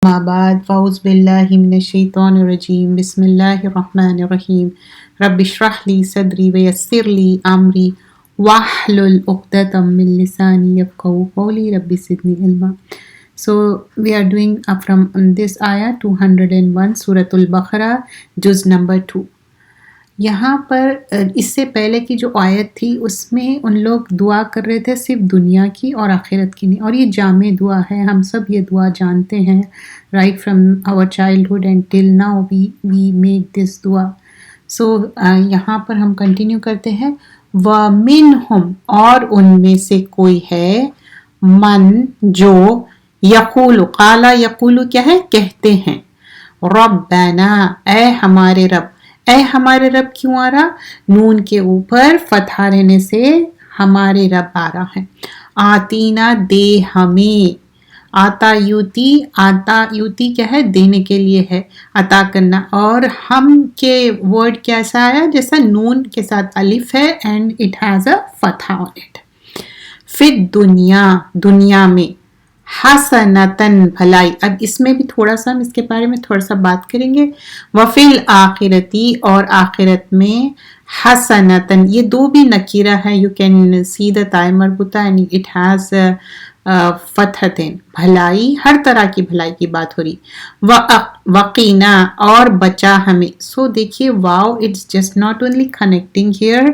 اما بعد فاعوذ باللہ من الشیطان الرجیم بسم اللہ الرحمن الرحیم رب اشرح لی صدری ویسر لی امری واحلل عقدۃ من لسانی یفقہوا قولی رب زدنی علما. So we are doing from this ayah 201 سورۃ البقرہ جز نمبر 2. یہاں پر اس سے پہلے کی جو آیت تھی اس میں ان لوگ دعا کر رہے تھے صرف دنیا کی اور آخرت کی نہیں، اور یہ جامع دعا ہے، ہم سب یہ دعا جانتے ہیں right from our childhood and till now we make this dua. So یہاں پر ہم کنٹینیو کرتے ہیں وَمِنْهُمْ، اور ان میں سے کوئی ہے، من جو یقول، قالا یقول کیا ہے، کہتے ہیں، ربنا اے ہمارے رب. اے ہمارے رب کیوں آ رہا؟ نون کے اوپر فتحہ رہنے سے ہمارے رب آ رہا ہے. آتینا دے ہمیں، آتا یوتی کیا ہے، دینے کے لیے ہے، عطا کرنا. اور ہم کے ورڈ کیسا آیا، جیسا نون کے ساتھ الف ہے اینڈ اٹ ہیز اے فتحہ آن اٹ. فی دنیا میں، حسنتاً بھلائی. اب اس میں بھی تھوڑا سا ہم اس کے بارے میں تھوڑا سا بات کریں گے. وفی الآخرتی، اور آخرت میں، حسنتاً یہ دو بھی نکیرہ ہے، یو کین سی دا تائے مربوطہ اینڈ اٹ ہیز فتحتین، بھلائی، ہر طرح کی بھلائی کی بات ہو رہی. وقینا، اور بچا ہمیں. سو دیکھیے واو it's just not only connecting here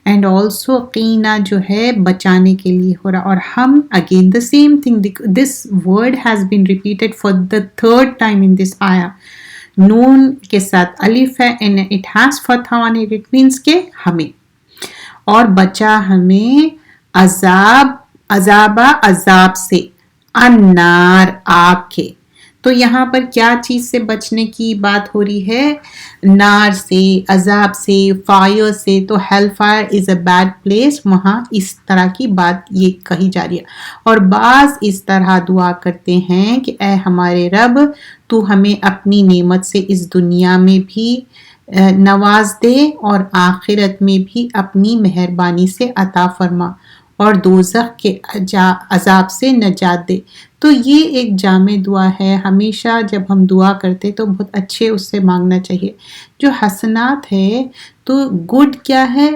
and also قینا جو ہے بچانے کے لیے ہو رہا. اور ہم again the same thing, this word has been repeated for the third time in this آیا. نون کے ساتھ الف ہے اینڈ اٹ ہیز فتح آن اٹ، اٹ مینس کہ ہمیں. اور بچا ہمیں عذاب سے، النار آگ کے. تو یہاں پر کیا چیز سے بچنے کی بات ہو رہی ہے؟ نار سے، عذاب سے، فائر سے. تو hell fire is a bad place, وہاں اس طرح کی بات یہ کہی جا رہی ہے. اور بعض اس طرح دعا کرتے ہیں کہ اے ہمارے رب تو ہمیں اپنی نعمت سے اس دنیا میں بھی نواز دے اور آخرت میں بھی اپنی مہربانی سے عطا فرما اور دوزخ کے عذاب سے نجات دے. تو یہ ایک جامع دعا ہے. ہمیشہ جب ہم دعا کرتے تو بہت اچھے اس سے مانگنا چاہیے. جو حسنات ہے تو گڈ کیا ہے،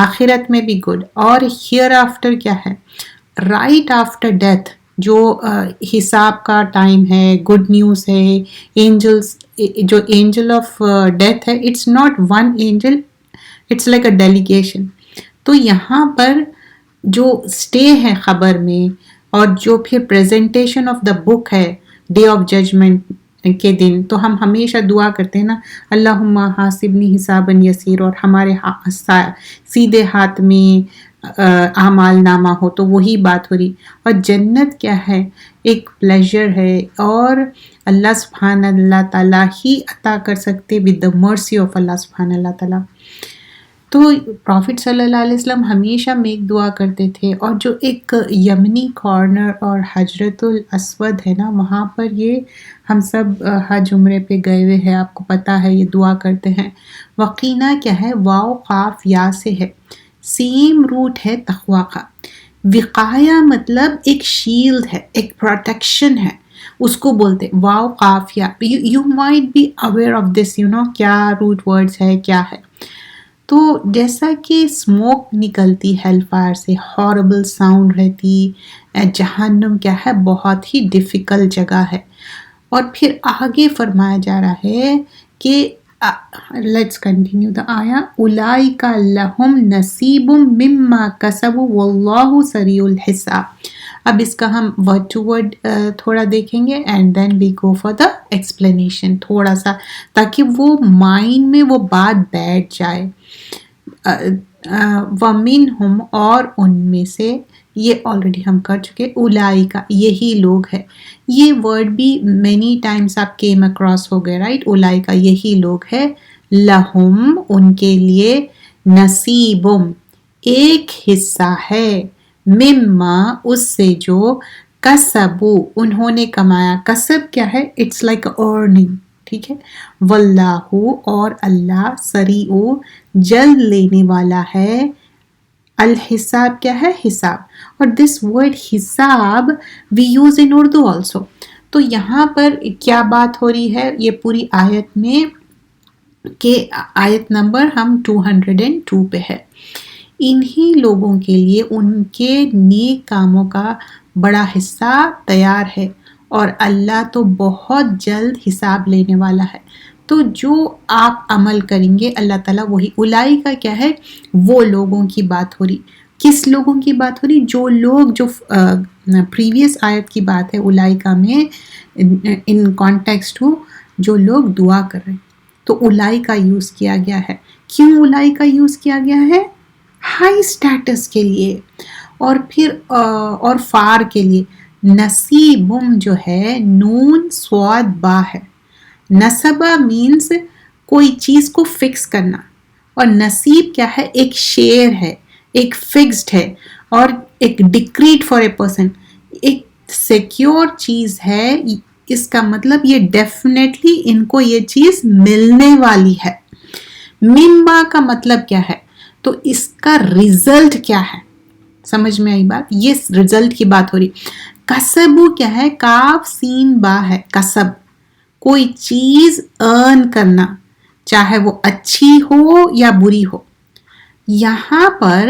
آخرت میں بھی گڈ، اور ہیئر آفٹر کیا ہے، رائٹ آفٹر ڈیتھ جو حساب کا ٹائم ہے، گڈ نیوز ہے. اینجلس، جو اینجل آف ڈیتھ ہے، it's not one angel, it's like a delegation. تو یہاں پر جو سٹے ہے خبر میں، اور جو پھر پریزنٹیشن آف دا بک ہے ڈے آف ججمنٹ کے دن، تو ہم ہمیشہ دعا کرتے ہیں نا، اللہم حاسبنی حسابا یسیر، اور ہمارے سیدھے ہاتھ میں اعمال نامہ ہو. تو وہی بات ہو رہی. اور جنت کیا ہے، ایک پلیجر ہے، اور اللہ سبحانہ اللہ تعالیٰ ہی عطا کر سکتے ود دا مرسی آف اللہ سبحانہ اللہ تعالیٰ. تو پرافٹ صلی اللہ علیہ وسلم ہمیشہ میک دعا کرتے تھے. اور جو ایک یمنی کارنر اور حجرت الاسود ہے نا، وہاں پر یہ ہم سب حج عمرے پہ گئے ہوئے ہیں، آپ کو پتہ ہے، یہ دعا کرتے ہیں. وقینا کیا ہے، واو قاف یا سے ہے، سیم روٹ ہے تقوی کا. وقایا مطلب ایک شیلڈ ہے، ایک پروٹیکشن ہے، اس کو بولتے واو قاف یا. You might be aware of this, you know کیا روٹ ورڈز ہے، کیا ہے. تو جیسا کہ اسموک نکلتی ہیل فائر سے، ہاربل ساؤنڈ رہتی. جہنم کیا ہے، بہت ہی ڈیفیکلٹ جگہ ہے. اور پھر آگے فرمایا جا رہا ہے کہ لیٹس کنٹینیو دا آیا. اولئک لہم نصیب مما کسبوا واللہ سریع الحساب. اب اس کا ہم ورڈ ٹو ورڈ تھوڑا دیکھیں گے and then we go for the explanation تھوڑا سا، تاکہ وہ مائنڈ میں وہ بات بیٹھ جائے. وَمِنْهُمْ، اور ان میں سے، یہ آلریڈی ہم کر چکے، اولئک یہی لوگ ہے. یہ ورڈ بھی مینی ٹائمز آپ کیم اکراس ہو گئے، رائٹ. اولئک یہی لوگ ہے، لہم ان کے لیے، نصیبم ایک حصہ ہے، مما اس سے جو، کسبو انہوں نے کمایا. کسب کیا ہے، اٹس لائک ارننگ، ٹھیک ہے. واللہ، اور اللہ، سریع جلد لینے والا ہے. الحساب کیا ہے، حساب. اور دس ورڈ حساب we use in Urdu also. تو یہاں پر کیا بات ہو رہی ہے یہ پوری آیت میں کہ آیت نمبر ہم 202 پہ ہے. انہی لوگوں کے لیے ان کے نیک کاموں کا بڑا حصہ تیار ہے اور اللہ تو بہت جلد حساب لینے والا ہے. تو جو آپ عمل کریں گے اللہ تعالیٰ وہی. الائی کا کیا ہے؟ وہ لوگوں کی بات ہو رہی. کس لوگوں کی بات ہو رہی؟ جو لوگ جو پریویس آیت کی بات ہے الائی کا میں ان کانٹیکسٹ ہو جو لوگ دعا کر رہے ہیں. تو الائی کا یوز کیا گیا ہے. کیوں الائی کا یوز کیا گیا ہے؟ ہائی سٹیٹس کے لیے اور پھر اور فار کے لیے. نصیبم جو ہے نون سواد با ہے. نصبہ مینز کوئی چیز کو فکس کرنا اور نصیب کیا ہے؟ ایک شیئر ہے, ایک فکسڈ ہے اور ایک ڈکریٹ فار اے پرسن, ایک سیکیور چیز ہے. اس کا مطلب یہ ڈیفینیٹلی ان کو یہ چیز ملنے والی ہے. ممبا کا مطلب کیا ہے؟ تو اس کا ریزلٹ کیا ہے؟ سمجھ میں آئی بات؟ یہ ریزلٹ کی بات ہو رہی. کسبو کیا ہے؟ کاف سین با ہے. کسب کوئی چیز ارن کرنا, چاہے وہ اچھی ہو یا بری ہو. یہاں پر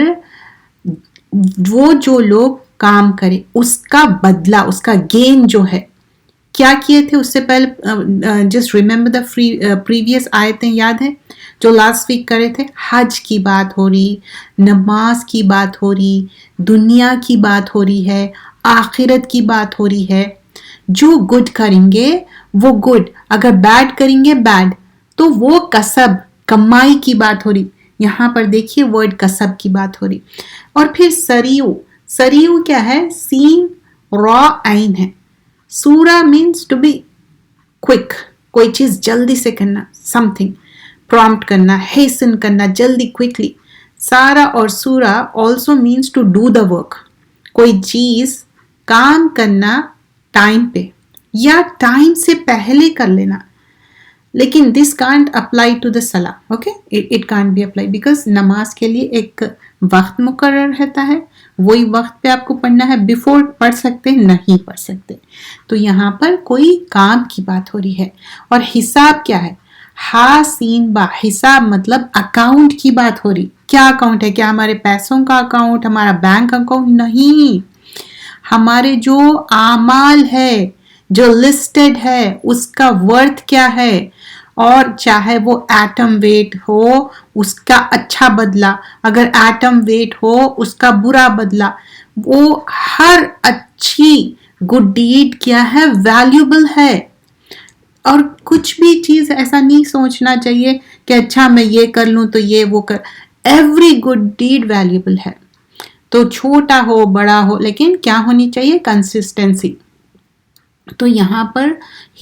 وہ جو لوگ کام کرے اس کا بدلہ, اس کا گین جو ہے. کیا کیے تھے اس سے پہلے؟ جسٹ ریممبر دا پریویس آیتیں یاد ہے جو لاسٹ ویک کرے تھے. حج کی بات ہو رہی, نماز کی بات ہو رہی, دنیا کی بات ہو رہی ہے, آخرت کی بات ہو رہی ہے. جو گڈ کریں گے وہ گڈ, اگر بیڈ کریں گے بیڈ. تو وہ کسب کمائی کی بات ہو رہی. یہاں پر دیکھیے ورڈ کسب کی بات ہو رہی. اور پھر سریو. سریو کیا ہے؟ سین را عین ہے. سورا مینس ٹو بی کوئک, کوئی چیز جلدی سے کرنا, سم تھنگ پرومپٹ کرنا, ہیسن کرنا, جلدی کوئکلی. سارا اور سورا also means to do the work, کوئی چیز کام کرنا ٹائم پہ یا ٹائم سے پہلے کر لینا. لیکن this can't apply to the صلاح. Okay, it can't be apply because نماز کے لیے ایک وقت مقرر رہتا ہے, وہی وقت پہ آپ کو پڑھنا ہے. بیفور پڑھ سکتے نہیں پڑھ سکتے. تو یہاں پر کوئی کام کی بات ہو رہی ہے. اور حساب کیا ہے؟ ہا سین با. حساب مطلب اکاؤنٹ کی بات ہو رہی. کیا اکاؤنٹ ہے؟ کیا ہمارے پیسوں کا اکاؤنٹ, ہمارا بینک اکاؤنٹ؟ نہیں, ہمارے جو اعمال ہے جو لسٹڈ ہے اس کا ورتھ کیا ہے. اور چاہے وہ ایٹم ویٹ ہو اس کا اچھا بدلہ, اگر ایٹم ویٹ ہو اس کا برا بدلہ. وہ ہر اچھی گڈ ڈیڈ کیا ہے؟ ویلیوبل ہے. اور کچھ بھی چیز ایسا نہیں سوچنا چاہیے کہ اچھا میں یہ کر لوں تو یہ وہ کر. ایوری گڈ ڈیڈ ویلیوبل ہے. تو چھوٹا ہو بڑا ہو, لیکن کیا ہونی چاہیے؟ کنسسٹنسی. تو یہاں پر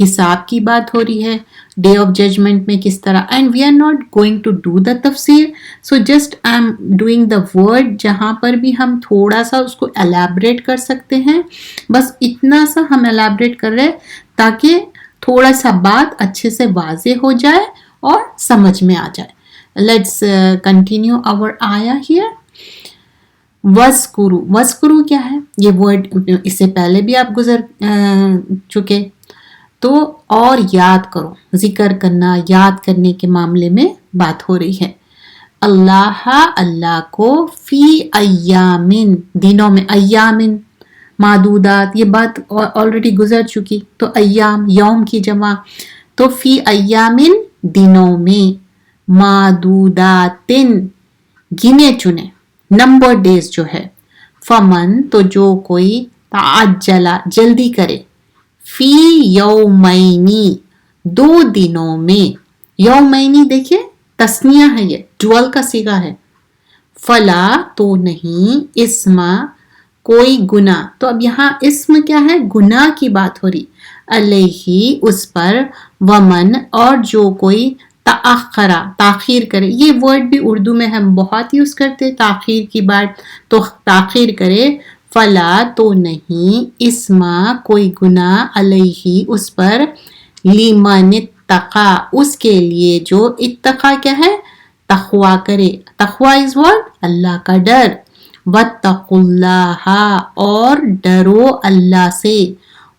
حساب کی بات ہو رہی ہے, ڈے آف ججمنٹ میں کس طرح. And we are not going to do the تفسیر, so just I am doing the word. جہاں پر بھی ہم تھوڑا سا اس کو الیبریٹ کر سکتے ہیں, بس اتنا سا ہم الیبریٹ کر رہے تاکہ تھوڑا سا بات اچھے سے واضح ہو جائے اور سمجھ میں آ جائے. لیٹس کنٹینیو آور آیا ہیئر. وَذْكُرُوا. وَذْكُرُوا کیا ہے؟ یہ ورڈ اس سے پہلے بھی آپ گزر چکے. تو اور یاد کرو, ذکر کرنا, یاد کرنے کے معاملے میں بات ہو رہی ہے. اللہ, اللہ کو, فی ایامن, دنوں میں. ایامن معدودات, یہ بات آلریڈی گزر چکی. تو ایام یوم کی جمع, تو فی ایامن دنوں میں, معدوداتن گنے چنے, نمبر ڈیز جو ہے. فمن تو جو کوئی, تعجلا جلدی کرے, فی یومینی دو دنوں میں. یومینی دیکھیے تسنیہ ہے, یہ ڈوئل کا صیغہ ہے. فلا تو نہیں, اسما کوئی گناہ. تو اب یہاں اسم کیا ہے؟ گناہ کی بات ہو رہی. علیہ اس پر, ومن اور جو کوئی, تاخرا تاخیر کرے. یہ ورڈ بھی اردو میں ہم بہت یوز کرتے تاخیر کی بات. تو تاخیر کرے, فلا تو نہیں, اسما کوئی گناہ, علیہ اس پر, لمن اتقا اس کے لیے جو اتقا کیا ہے؟ تقوی کرے. تقوی از what؟ اللہ کا ڈر. واتقوا اللہ اور ڈرو اللہ سے.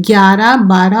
11, 12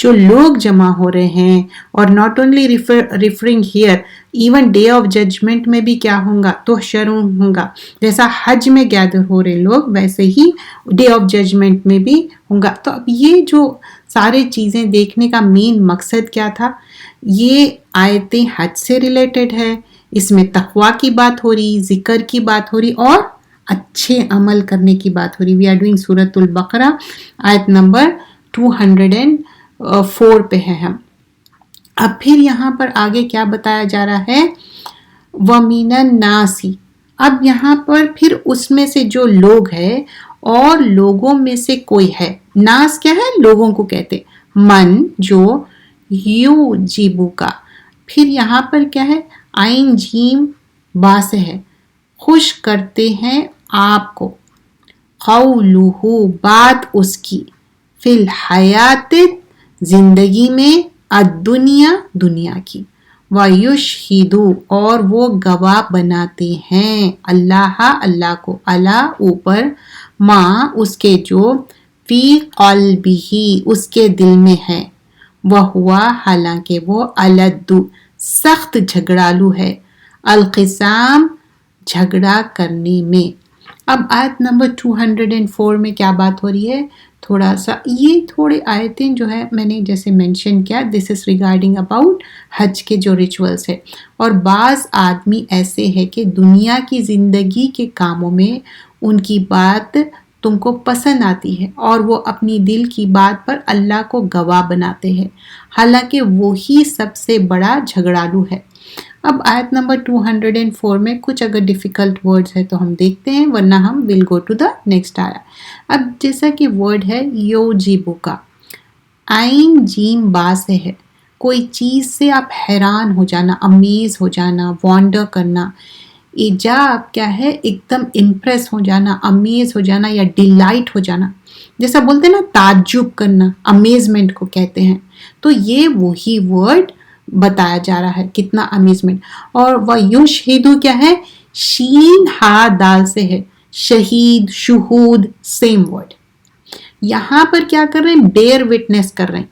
جو لوگ جمع ہو رہے ہیں. اور not only referring here, even day of judgment میں بھی کیا ہوگا؟ تحشرون ہوگا. جیسا حج میں گیدر ہو رہے لوگ ویسے ہی ڈے آف ججمنٹ میں بھی ہوگا. تو اب یہ جو سارے چیزیں دیکھنے کا مین مقصد کیا تھا؟ یہ آیتیں حج سے ریلیٹڈ ہے، اس میں تقویٰ کی بات ہو رہی، ذکر کی بات ہو رہی اور اچھے عمل کرنے کی بات ہو رہی. وی آر ڈوئنگ سورۃ البقرہ، آیت نمبر 204 پہ ہے ہم. اب پھر یہاں پر آگے کیا بتایا جا رہا ہے؟ وَمِنَ النَّاسِ. اب یہاں پر پھر اس میں سے جو لوگ ہے اور لوگوں میں سے کوئی ہے. ناس کیا ہے؟ لوگوں کو کہتے. من جو یو جیبو کا. پھر یہاں پر کیا ہے؟ عین جیم با سے ہے، خوش کرتے ہیں آپ کو. قولہ بات اس کی، فی الحیات زندگی میں، الدنیا دنیا کی. وَيُشْهِدُ اور وہ گواہ بناتے ہیں اللہ اللہ کو، اللہ اوپر، ماں اس کے جو، فی قلبہ اس کے دل میں ہے. وَهُوَ حالانکہ وہ، الد سخت جھگڑالو ہے، الخصام جھگڑا کرنے میں. اب آیت نمبر 204 میں کیا بات ہو رہی ہے؟ تھوڑا سا یہ تھوڑے آیتیں جو ہے میں نے جیسے مینشن کیا، دس از ریگارڈنگ اباؤٹ حج کے جو ریچولس ہے. اور بعض آدمی ایسے ہے کہ دنیا کی زندگی کے کاموں میں ان کی بات تم کو پسند آتی ہے اور وہ اپنی دل کی بات پر اللہ کو گواہ بناتے ہیں، حالانکہ وہی سب سے بڑا جھگڑالو ہے. اب آیت نمبر 204 میں کچھ اگر ڈیفیکلٹ ورڈز ہے تو ہم دیکھتے ہیں، ورنہ ہم ول گو ٹو دا نیکسٹ آیا. اب جیسا کہ ورڈ ہے یو جیبو کا، عین جیم با سے ہے. کوئی چیز سے آپ حیران ہو جانا، امیز ہو جانا، وانڈر کرنا. ایجاب کیا ہے؟ ایک دم امپریس ہو جانا، امیز ہو جانا یا ڈیلائٹ ہو جانا. جیسا بولتے ہیں نا تعجب کرنا، امیزمنٹ کو کہتے ہیں. تو یہ وہی ورڈ بتایا جا رہا ہے، کتنا امیزمنٹ. اور وَيُشْهِدُ کیا ہے؟ شین ہا دال سے ہے، شہید، شہود، سیم ورڈ. یہاں پر کیا کر رہے ہیں؟ بیئر وٹنس کر رہے ہیں.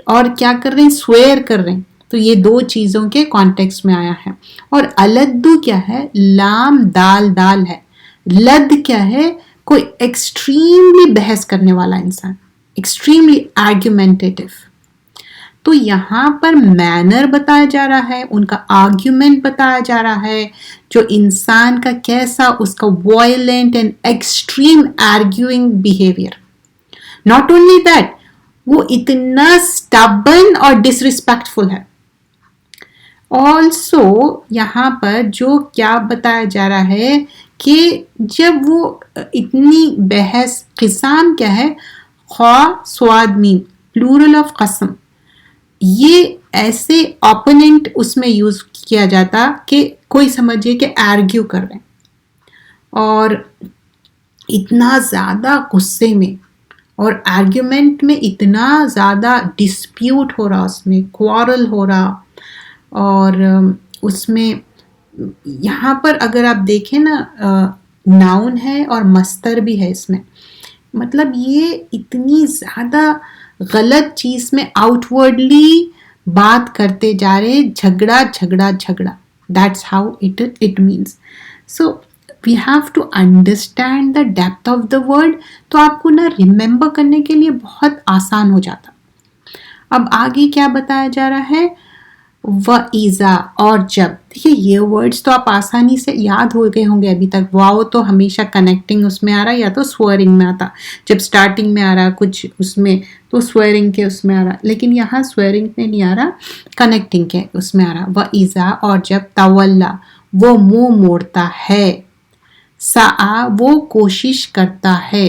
اور کیا کر رہے ہیں؟ سویئر کر رہے ہیں. تو یہ دو چیزوں کے کانٹیکس میں آیا ہے. اور الدو کیا ہے؟ لام دال دال ہے. لد کیا ہے؟ کوئی ایکسٹریملی بحث کرنے والا انسان، ایکسٹریملی آرگیومنٹیٹیو. تو یہاں پر مینر بتایا جا رہا ہے، ان کا آرگیومنٹ بتایا جا رہا ہے، جو انسان کا کیسا اس کا violent and extreme arguing behaviour. Not only that, وہ اتنا اسٹبن اور ڈسریسپیکٹفل ہے. آلسو یہاں پر جو کیا بتایا جا رہا ہے کہ جب وہ اتنی بحث، قسام کیا ہے؟ خواہ سواد مین، پلورل آف قسم. یہ ایسے اوپوننٹ اس میں یوز کیا جاتا کہ کوئی سمجھے کہ آرگیو کر رہے ہیں اور اتنا زیادہ غصے میں، اور آرگیومنٹ میں اتنا زیادہ ڈسپیوٹ ہو رہا، اس میں کوارل ہو رہا. اور اس میں یہاں پر اگر آپ دیکھیں نا، ناؤن ہے اور مصدر بھی ہے اس میں. مطلب یہ اتنی زیادہ غلط چیز میں آؤٹ ورڈلی بات کرتے جا رہے، جھگڑا جھگڑا جھگڑا. That's how it means. So we have to understand the depth of the word. تو آپ کو نا ریممبر کرنے کے لیے بہت آسان ہو جاتا. اب آگے کیا بتایا جا رہا ہے؟ وَإِذَا اور جب. دیکھیے یہ ورڈز تو آپ آسانی سے یاد ہو گئے ہوں گے ابھی تک. واو تو ہمیشہ کنیکٹنگ اس میں آ رہا، یا تو سوئرنگ میں آتا. جب سٹارٹنگ میں آ رہا کچھ اس میں تو سوئرنگ کے اس میں آ رہا، لیکن یہاں سوئرنگ میں نہیں آ رہا، کنیکٹنگ کے اس میں آ رہا. وَإِذَا اور جب، تولا وہ منہ موڑتا ہے، سعی وہ کوشش کرتا ہے،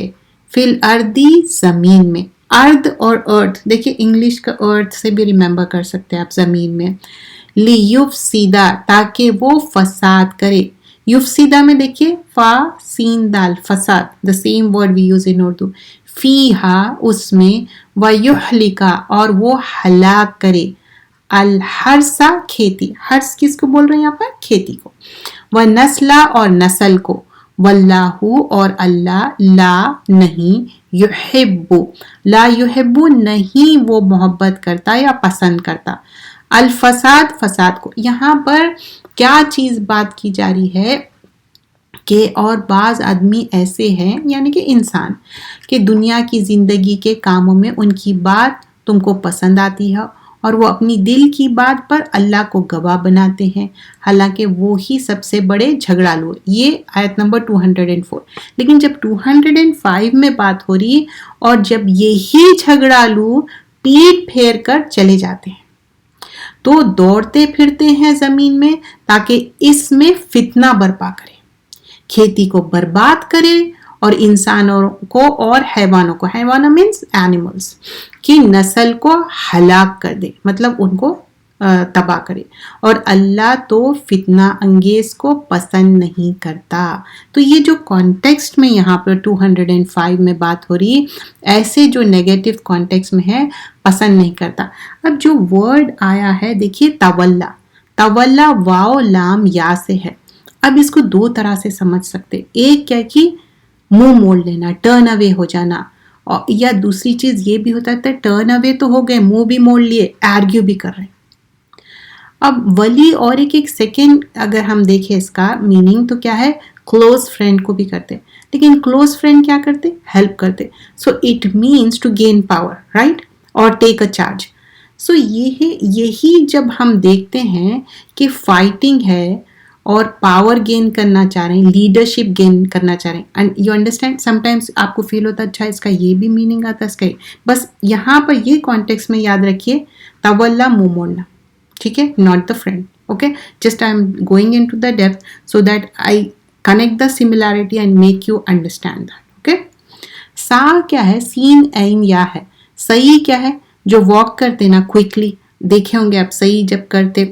فی الارض زمین میں. ارد اور ارتھ، دیکھیے انگلش کا ارتھ سے بھی ریممبر کر سکتے ہیں آپ، زمین میں. لیفسیدا تاکہ وہ فساد کرے. یفسیدہ میں دیکھیے فا سین دال، فساد، the same word we use in Urdu. فیہا اس میں، ویہلکا اور وہ ہلاک کرے، الحرسا کھیتی. حرس کس کو بول رہے ہیں یہاں پر؟ کھیتی کو. ونسلا اور نسل کو، واللہ اور اللہ لا نہیں یحب لا یحب نہیں وہ محبت کرتا یا پسند کرتا الفساد فساد کو. یہاں پر کیا چیز بات کی جا رہی ہے کہ اور بعض آدمی ایسے ہیں یعنی کہ انسان کہ دنیا کی زندگی کے کاموں میں ان کی بات تم کو پسند آتی ہے اور وہ اپنی دل کی بات پر اللہ کو گواہ بناتے ہیں حالانکہ وہ ہی سب سے بڑے جھگڑالو. یہ آیت نمبر 204. لیکن جب 205 میں بات ہو رہی اور جب یہی جھگڑالو پیٹ پھیر کر چلے جاتے ہیں تو دوڑتے پھرتے ہیں زمین میں تاکہ اس میں فتنہ برپا کرے کھیتی کو برباد کرے اور انسانوں کو اور حیوانوں کو حیوانوں مینس اینیملز کی نسل کو ہلاک کر دے مطلب ان کو تباہ کرے اور اللہ تو فتنہ انگیز کو پسند نہیں کرتا. تو یہ جو کانٹیکسٹ میں یہاں پر 205 میں بات ہو رہی ایسے جو نیگیٹو کانٹیکسٹ میں ہے پسند نہیں کرتا. اب جو ورڈ آیا ہے دیکھیے تولا واو لام یا سے ہے. اب اس کو دو طرح سے سمجھ سکتے. ایک کیا کہ منہ موڑ لینا ٹرن اوے ہو جانا یا دوسری چیز یہ بھی ہوتا ہے ٹرن اوے تو ہو گئے منہ بھی موڑ لیے آرگیو بھی کر رہے. اب ولی اور ایک سیکنڈ اگر ہم دیکھیں اس کا میننگ تو کیا ہے کلوز فرینڈ کو بھی کرتے لیکن کلوز فرینڈ کیا کرتے ہیلپ کرتے. So it means to gain power right اور ٹیک اے چارج. سو یہی جب ہم دیکھتے ہیں کہ فائٹنگ ہے اور پاور گین کرنا چاہ رہے ہیں لیڈرشپ گین کرنا چاہ رہے ہیں and you understand some times آپ کو فیل ہوتا ہے اچھا اس کا یہ بھی میننگ آتا ہے اس کا بس یہاں پر یہ کانٹیکس میں یاد رکھیے تولا منہ موڑنا ٹھیک ہے not the friend okay just I am going into the depth so that I connect the similarity and make you understand that okay. سا کیا ہے سین عین یا ہے. صحیح کیا ہے جو واک کرتے نا کوئکلی دیکھے ہوں گے آپ صحیح جب کرتے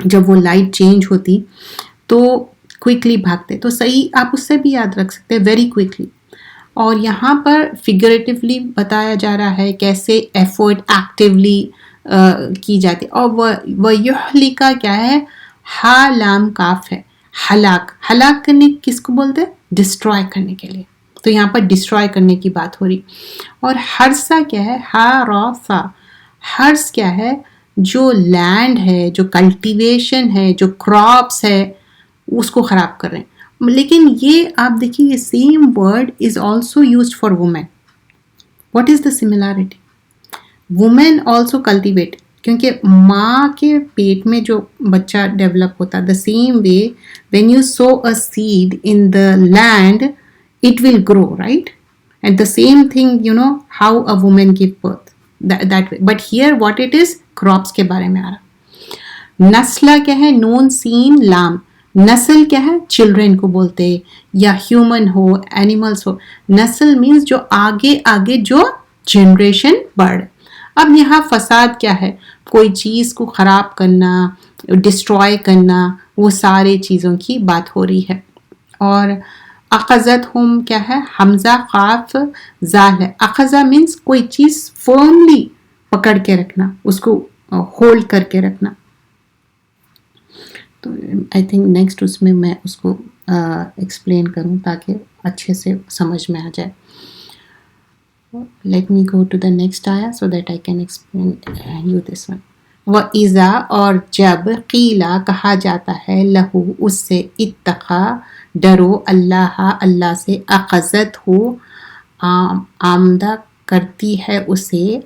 جب وہ لائٹ چینج ہوتی تو کوئکلی بھاگتے تو صحیح آپ اس سے بھی یاد رکھ سکتے ویری کوئکلی. اور یہاں پر فگریٹیولی بتایا جا رہا ہے کیسے ایفورٹ ایکٹیولی کی جاتی. اور وَيُحْلِكَ کا کیا ہے ہا لام کاف ہے ہلاک کرنے کس کو بولتے ڈسٹرائے کرنے کے لیے. تو یہاں پر ڈسٹرائے کرنے کی بات ہو رہی. اور ہرسا کیا ہے ہا را فا ہرس کیا ہے جو لینڈ ہے جو کلٹیویشن ہے جو کراپس ہے اس کو خراب کر رہے ہیں. لیکن یہ آپ دیکھیے یہ same word is also used for women. What is the similarity women also cultivate کیونکہ ماں کے پیٹ میں جو بچہ ڈیولپ ہوتا the same way when you sow a seed in the land it will grow right and the same thing you know how a woman give birth that way but here what it is crops کے بارے میں آ رہا. نسلہ کیا ہے نون سین لام نسل کیا ہے چلڈرن کو بولتے یا ہیومن ہو اینیملس ہو. نسل مینس جو آگے جو جنریشن بڑھ. اب یہاں فساد کیا ہے کوئی چیز کو خراب کرنا ڈسٹرائے کرنا وہ سارے چیزوں کی بات ہو رہی ہے. اور اخذت ہم کیا ہے حمزہ قاف زال ہے. اخذہ مینس کوئی چیز فرملی پکڑ کے رکھنا اس کو ہولڈ کر کے رکھنا. تو آئی تھنک نیکسٹ اس میں اس کو ایکسپلین کروں تاکہ اچھے سے سمجھ میں آ جائے. Let me go to the next آیا so that I can explain you this one. وَإِذَا اور جب قیلا کہا جاتا ہے لہو اس سے اتقا ڈرو اللہ سے اخذت ہو آمدہ کرتی ہے اسے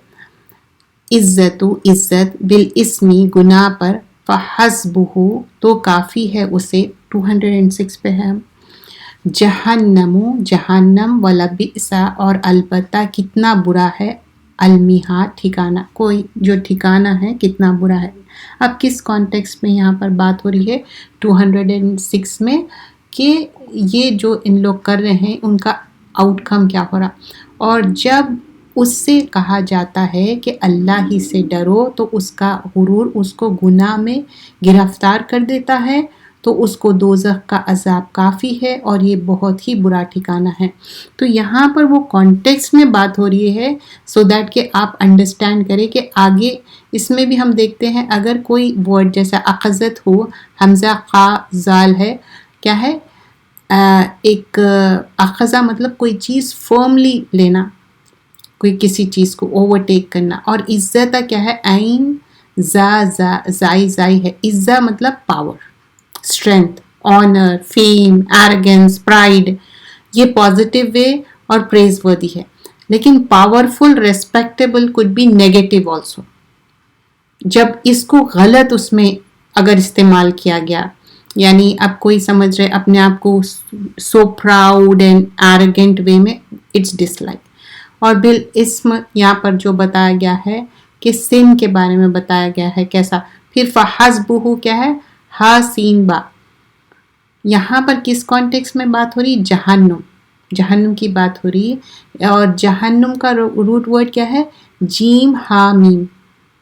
عزت بالاسمی گناہ پر فحسبہ تو کافی ہے اسے 206 پہ ہے جہنم ولبئس اور البتہ کتنا برا ہے المیہا ٹھکانہ کوئی جو ٹھکانہ ہے کتنا برا ہے. اب کس کانٹیکسٹ میں یہاں پر بات ہو رہی ہے 206 میں کہ یہ جو ان لوگ کر رہے ہیں ان کا آؤٹ کم کیا ہو رہا. اور جب اس سے کہا جاتا ہے کہ اللہ ہی سے ڈرو تو اس کا غرور اس کو گناہ میں گرفتار کر دیتا ہے تو اس کو دوزخ کا عذاب کافی ہے اور یہ بہت ہی برا ٹھکانہ ہے. تو یہاں پر وہ کانٹیکسٹ میں بات ہو رہی ہے سو دیٹ کہ آپ انڈرسٹینڈ کریں کہ آگے اس میں بھی ہم دیکھتے ہیں اگر کوئی ورڈ جیسا اخذت ہو حمزہ قا زال ہے کیا ہے ایک اخذہ مطلب کوئی چیز فرملی لینا، کوئی کسی چیز کو اوورٹیک کرنا. اور عزت کیا ہے؟ عین زائی ہے. عزت مطلب power, strength, owner, fame, arrogance, pride. یہ پازیٹیو وے اور پریز وردی ہے. لیکن powerful, respectable could be negative also. جب اس کو غلط اس میں اگر استعمال کیا گیا، یعنی اب کوئی سمجھ رہے اپنے آپ کو سو پراؤڈ اینڈ ایروگینٹ وے میں، اٹس ڈس لائک. اور بالاسم یہاں پر جو بتایا گیا ہے کہ سن کے بارے میں بتایا گیا ہے کیسا. پھر فحسبہ کیا ہے؟ ہا سین با. یہاں پر کس کانٹیکس میں بات ہو رہی؟ جہنم کی بات ہو رہی ہے. اور جہنم کا روٹ ورڈ کیا ہے؟ جیم ہا میم.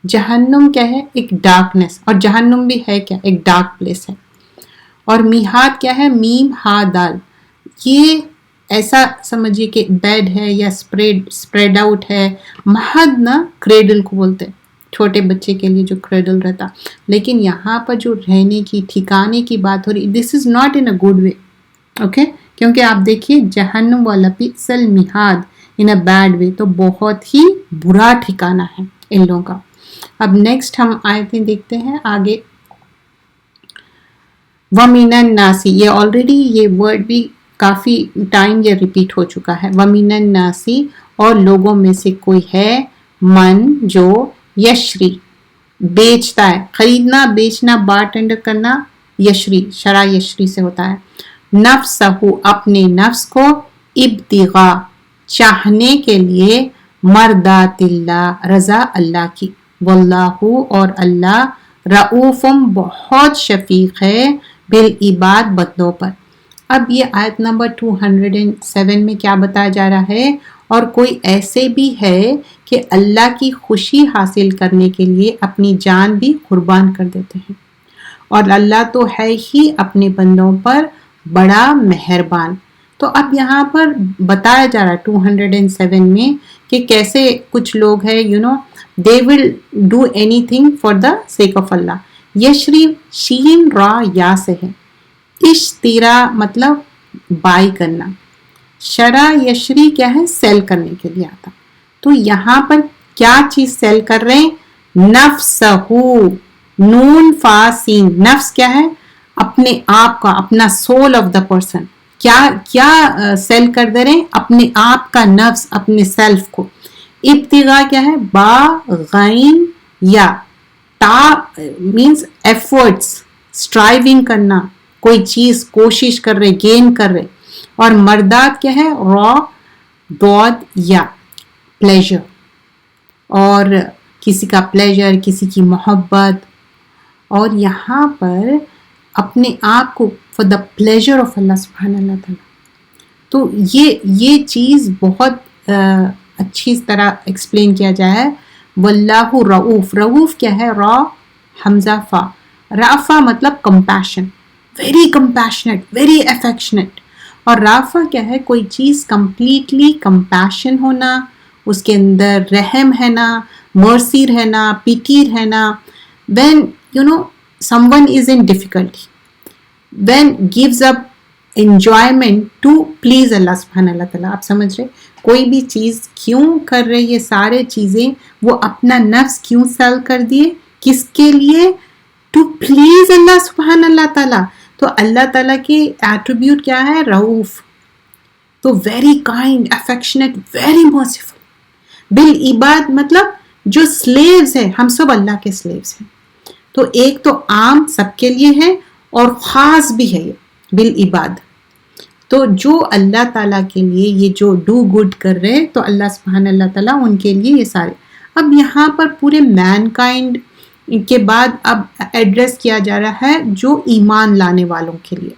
جہنم کیا ہے؟ ایک ڈارکنیس. اور جہنم بھی ہے کیا؟ ایک ڈارک پلیس ہے. اور میہاد کیا ہے؟ میم ہا دال. یہ ایسا سمجھیے کہ بیڈ ہے یا اسپریڈ آؤٹ ہے. مہد نا کریڈل کو بولتے ہیں، چھوٹے بچے کے لیے جو کریڈل رہتا. لیکن یہاں پر جو رہنے کی ٹھکانے کی بات ہو رہی، this is not in a good way. Okay, کیونکہ آپ دیکھیے جہنم والا pixel میہاد in a bad way, تو بہت ہی برا ٹھکانہ ہے ان لوگوں کا. اب نیکسٹ ہم آیتیں دیکھتے ہیں آگے. وَمِنَ النَّاسِ، یہ آلریڈی یہ ورڈ بھی کافی ٹائم یہ ریپیٹ ہو چکا ہے. وَمِنَ النَّاسِ، اور لوگوں میں سے کوئی ہے، من جو یشری بیچتا ہے. خریدنا، بیچنا، بارٹینڈر کرنا، یشری شرع یشری سے ہوتا ہے. نفسہ اپنے نفس کو، ابتغاء چاہنے کے لیے، مرضات اللہ رضا اللہ کی. واللہ اور اللہ رؤوفم بہت شفیق ہے، بالعباد بندوں پر. اب یہ آیت نمبر 207 میں کیا بتایا جا رہا ہے؟ اور کوئی ایسے بھی ہے کہ اللہ کی خوشی حاصل کرنے کے لیے اپنی جان بھی قربان کر دیتے ہیں. اور اللہ تو ہے ہی اپنے بندوں پر بڑا مہربان. تو اب یہاں پر بتایا جا رہا ہے 207 میں کہ کیسے کچھ لوگ ہیں they will do anything for the sake of Allah. یشری شین را یا سے ہے. اشترا مطلب بائی کرنا. شرع یشری کیا ہے؟ سیل کرنے کے لیے آتا. تو یہاں پر کیا چیز سیل کر رہے ہیں؟ نفسہ، نون فا سین. نفس کیا ہے؟ اپنے آپ کا، اپنا سول آف دا پرسن. کیا سیل کر دے رہے ہیں؟ اپنے آپ کا نفس، اپنے سیلف کو. ابتغاء کیا ہے؟ با غین یا تا مینس ایفرٹس، اسٹرائیونگ کرنا، کوئی چیز کوشش کر رہے، گین کر رہے. اور مردات کیا ہے؟ را دود یا پلیجر. اور کسی کا پلیجر، کسی کی محبت. اور یہاں پر اپنے آپ کو فار دا پلیجر آف اللہ سبحانہ اللہ تعالیٰ. تو یہ چیز بہت اچھی طرح ایکسپلین کیا جائے. واللہ رؤوف. رؤوف کیا ہے؟ را حمزہ فا. رافا مطلب compassion, very compassionate, very affectionate. اور رافا کیا ہے؟ کوئی چیز کمپلیٹلی کمپیشن ہونا، اس کے اندر رحم ہے نا، مرسی رہنا، پیٹی رہنا. when someone is in difficulty, when gives up enjoyment to please اللہ سبحانہ اللہ تعالیٰ. آپ سمجھ رہے کوئی بھی چیز کیوں کر رہے؟ یہ سارے چیزیں وہ اپنا نفس کیوں سیل کر دیے؟ کس کے لیے؟ ٹو پلیز اللہ سبحانہ اللہ تعالیٰ. تو اللہ تعالیٰ کے ایٹریبیوٹ کیا ہے؟ رؤوف. تو very kind, affectionate, very merciful. بالعباد مطلب جو سلیوز ہیں، ہم سب اللہ کے سلیوز ہیں. تو ایک تو عام سب کے لیے ہے اور خاص بھی ہے یہ بالعباد. تو جو اللہ تعالیٰ کے لیے یہ جو ڈو گڈ کر رہے، تو اللہ سبحانہ اللہ تعالیٰ ان کے لیے یہ سارے. اب یہاں پر پورے مین کائنڈ کے بعد اب ایڈریس کیا جا رہا ہے جو ایمان لانے والوں کے لیے.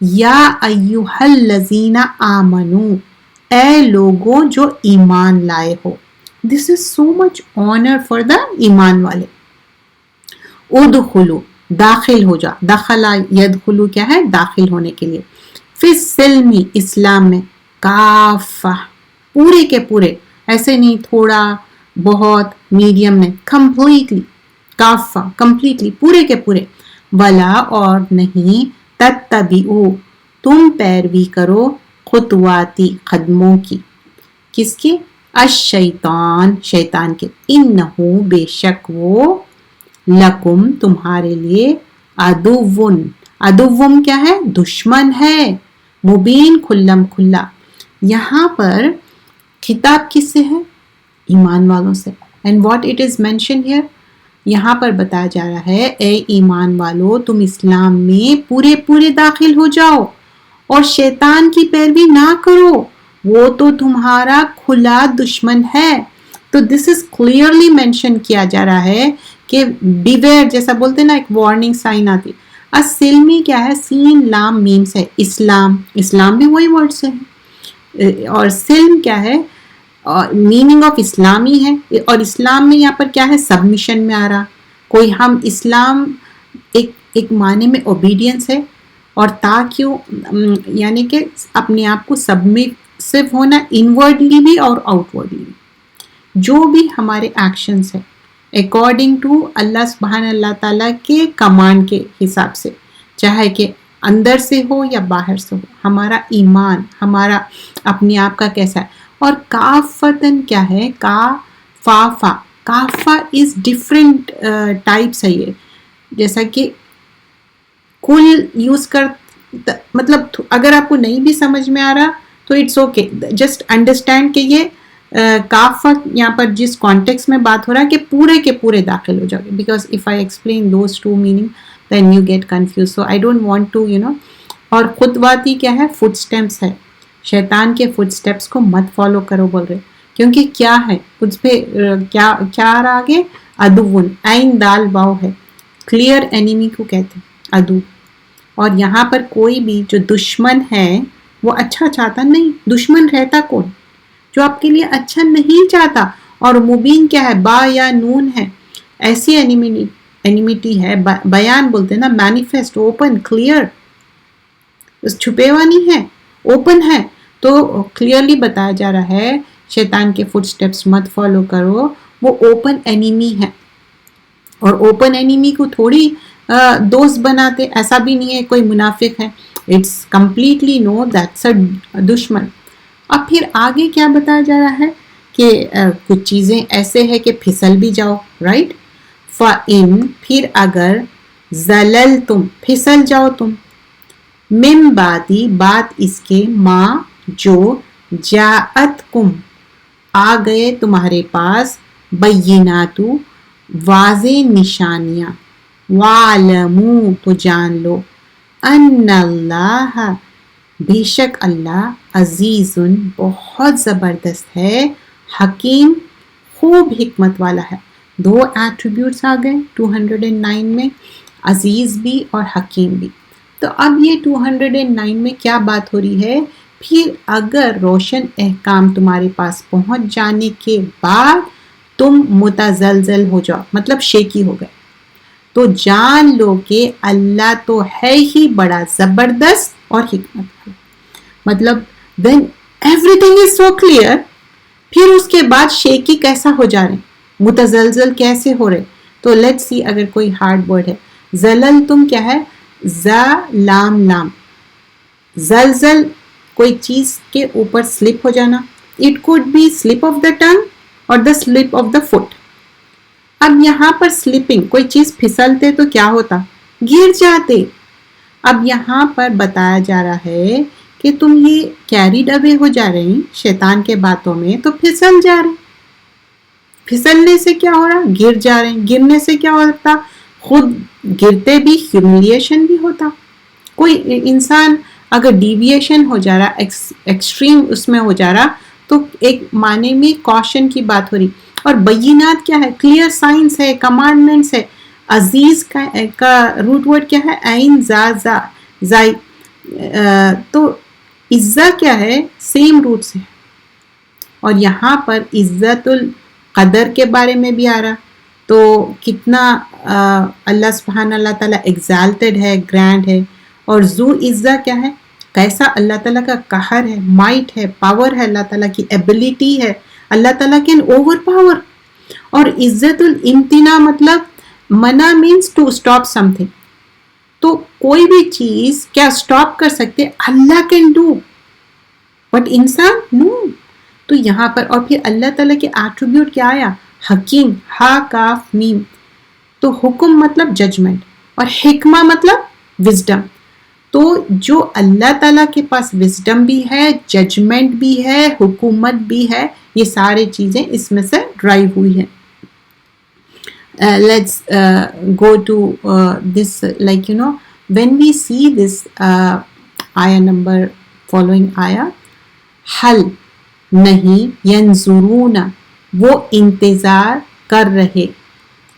یا ایھا الذین آمنو، اے لوگوں جو ایمان لائے ہو. دس از سو مچ آنر فار دا ایمان والے. ادخلو داخل ہو جا. دخلا یدخلو کیا ہے؟ داخل ہونے کے لیے. فی السلم اسلام میں، کافہ پورے کے پورے، ایسے نہیں تھوڑا بہت میڈیم میں، کمپلیٹلی. کافہ کمپلیٹلی پورے کے پورے. ولا اور نہیں، تتبعوا تم پیروی کرو خطواتی قدموں کی. کس کے؟ الشیطان شیطان کے. انہو بے شک وہ لکم تمہارے لیے عدوون. عدوون کیا ہے؟ دشمن ہے. مبین کھلم کھلا. یہاں پر خطاب کس سے ہے؟ ایمان والوں سے. And what it is mention here, یہاں پر بتایا جا رہا ہے اے ایمان والو تم اسلام میں پورے داخل ہو جاؤ اور شیطان کی پیروی نہ کرو، وہ تو تمہارا کھلا دشمن ہے. تو دس از کلیئرلی مینشن کیا جا رہا ہے کہ بیویئر، جیسا بولتے ہیں نا ایک وارننگ سائن آتی. السلمی کیا ہے؟ سین لام میم سے اسلام بھی وہی ورڈ سے ہے، اور سلم کیا ہے؟ میننگ آف اسلامی ہے، اور اسلام میں یہاں پر کیا ہے؟ سبمیشن میں آ رہا. کوئی ہم اسلام ایک معنی میں اوبیڈینس ہے، اور تاکہ یعنی کہ اپنے آپ کو سبمسو ہونا انورڈلی بھی اور آؤٹ ورڈلی بھی. جو بھی ہمارے ایکشنز ہیں اکارڈنگ ٹو اللہ سبحانہ اللہ تعالیٰ کے کمانڈ کے حساب سے، چاہے کہ اندر سے ہو یا باہر سے ہو، ہمارا ایمان ہمارا اپنے آپ کا کیسا ہے. اور کافتن کیا ہے؟ کافا از ڈفرینٹ ٹائپس ہے. یہ جیسا کہ کل یوز کر، مطلب اگر آپ کو نہیں بھی سمجھ میں آ رہا تو اٹس اوکے، جسٹ انڈرسٹینڈ کہ یہ کافہ یہاں پر جس کانٹیکس میں بات ہو رہا ہے کہ پورے کے پورے داخل ہو جاؤ گے. Because if I explain those two meaning then you get confuse. So I don't want to اور خطواتی کیا ہے؟ فٹ اسٹیپس ہے. شیطان کے فٹ اسٹیپس کو مت فالو کرو بول رہے، کیونکہ کیا ہے اس پہ کیا آ رہا آگے؟ عدوون، عین دال واو ہے، کلیئر اینیمی کو کہتے ہیں عدو. اور یہاں پر کوئی بھی جو دشمن ہے وہ اچھا چاہتا نہیں. دشمن رہتا کون؟ جو آپ کے لیے اچھا نہیں چاہتا. اور مبین کیا ہے؟ با یا نون ہے، ایسی اینیمیٹی ہے. بیان بولتے ہیں نا، مینیفیسٹ، اوپن، کلیئر، چھپے ہوا نہیں ہے، اوپن ہے. تو کلیئرلی بتایا جا رہا ہے شیطان کے فٹ سٹیپس مت فالو کرو، وہ اوپن اینیمی ہے. اور اوپن اینیمی کو تھوڑی دوست بناتے، ایسا بھی نہیں ہے کوئی منافق ہے. It's completely no that's a دشمن. اب پھر آگے کیا بتایا جا رہا ہے کہ کچھ چیزیں ایسے ہیں کہ پھسل بھی جاؤ، رائٹ. فَإِن پھر اگر زَلَلْتُم پھسل جاؤ تم، من بعدی بات اس کے، ما جو جاءتکم آ گئے تمہارے پاس، بیناتو واضح نشانیاں، وَعْلَمُوا تو جان لو، ان اللہ بے شک اللہ عزیز بہت زبردست ہے، حکیم خوب حکمت والا ہے. دو ایٹریبیوٹس آ گئے 209 میں، عزیز بھی اور حکیم بھی. تو اب یہ 209 میں کیا بات ہو رہی ہے؟ پھر اگر روشن احکام تمہارے پاس پہنچ جانے کے بعد تم متزلزل ہو جاؤ، مطلب شیکی ہو گئے، تو جان لو کہ اللہ تو ہے ہی بڑا زبردست اور حکمت والا. مطلب when everything is so clear، پھر اس کے بعد شیکی کیسا ہو جا رہے، متزلزل کیسے ہو رہے. تو لیٹس سی اگر کوئی ہارڈ ورڈ ہے، زلل تم کیا ہے؟ ز لام، زلزل کوئی چیز کے اوپر سلپ ہو جانا. It could be slip of the tongue or the slip of the foot. اب یہاں پر سلپنگ، کوئی چیز پھسلتے تو کیا ہوتا؟ گر جاتے. اب یہاں پر بتایا جا رہا ہے کہ تم یہ کیریڈ اوے ہو جا رہے ہیں شیطان کے باتوں میں، تو پھسل جا رہے. پھسلنے سے کیا ہو رہا؟ گر جا رہے ہیں. گرنے سے کیا ہوتا؟ خود گرتے بھی ہیوملیشن بھی ہوتا. کوئی انسان اگر ڈیویشن ہو جا رہا، ایکسٹریم اس میں ہو جا رہا، تو ایک معنی میں کوشن کی بات ہو رہی. اور بینات کیا ہے؟ کلیئر سائنس ہے، کمانڈمنٹس ہے. عزیز کا روٹ ورڈ کیا ہے؟ عین زائی. تو عزہ کیا ہے؟ سیم روٹ سے. اور یہاں پر عزت القدر کے بارے میں بھی آ رہا. تو کتنا اللہ سبحانہ اللہ تعالیٰ ایگزالٹڈ ہے، گرینڈ ہے. اور ذو عزہ کیا ہے؟ کیسا اللہ تعالیٰ کا قہر ہے، مائٹ ہے، پاور ہے، اللہ تعالیٰ کی ایبلٹی ہے، اللہ تعالیٰ کین اوور پاور. اور عزت الامتناع مطلب منع means to stop something. تو کوئی بھی چیز کیا اسٹاپ کر سکتے؟ اللہ کین ڈو، بٹ انسان نو. تو یہاں پر اور پھر اللہ تعالیٰ کے ایٹریبیوٹ کیا آیا؟ حکیم، ہا کاف میم. تو حکم مطلب ججمنٹ اور حکمہ مطلب وزڈم. تو جو اللہ تعالیٰ کے پاس وزڈم بھی ہے، ججمنٹ بھی ہے، حکومت بھی ہے، یہ سارے چیزیں اس میں سے ڈرائیو ہوئی ہیں. Let's go to this, like when we see this ayah number, following ayah, حل نہیں، ینظرون وہ انتظار کر رہے،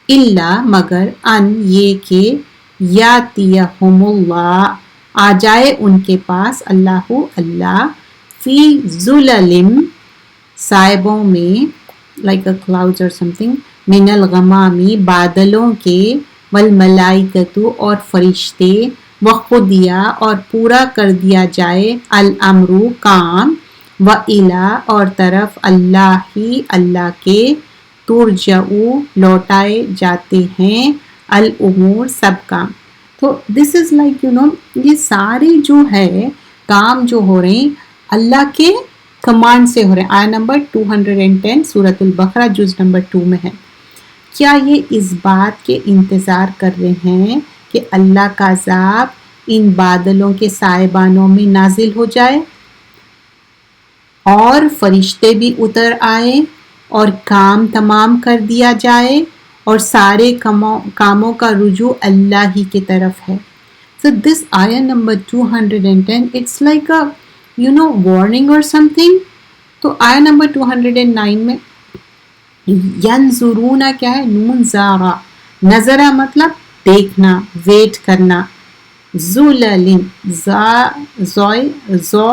الا مگر، ان یہ کہ یاتیہم اللہ آ جائے ان کے پاس اللہ فی ظلل سائبوں میں، like a clouds or something، من الغمامی بادلوں کے، والملائکۃ اور فرشتے، وقضیا اور پورا کر دیا جائے، الامر کام، وإلی اور طرف اللہ ہی اللہ کے، ترجعو لوٹائے جاتے ہیں، الامور سب کام. تو دس از لائک یہ سارے جو ہے کام جو ہو رہے ہیں اللہ کے کمانڈ سے ہو رہے ہیں. آیت نمبر 210 سورۃ البقرہ جز نمبر 2 میں ہے. کیا یہ اس بات کے انتظار کر رہے ہیں کہ اللہ کا عذاب ان بادلوں کے سائبانوں میں نازل ہو جائے اور فرشتے بھی اتر آئے اور کام تمام کر دیا جائے اور سارے کاموں کا رجوع اللہ ہی کی طرف ہے. So this ayah number 210, it's like a warning or something. تو آیہ نمبر 209 میں ینظرون کیا ہے؟ نون زارا، نظرہ مطلب دیکھنا، ویٹ کرنا، ظلل زو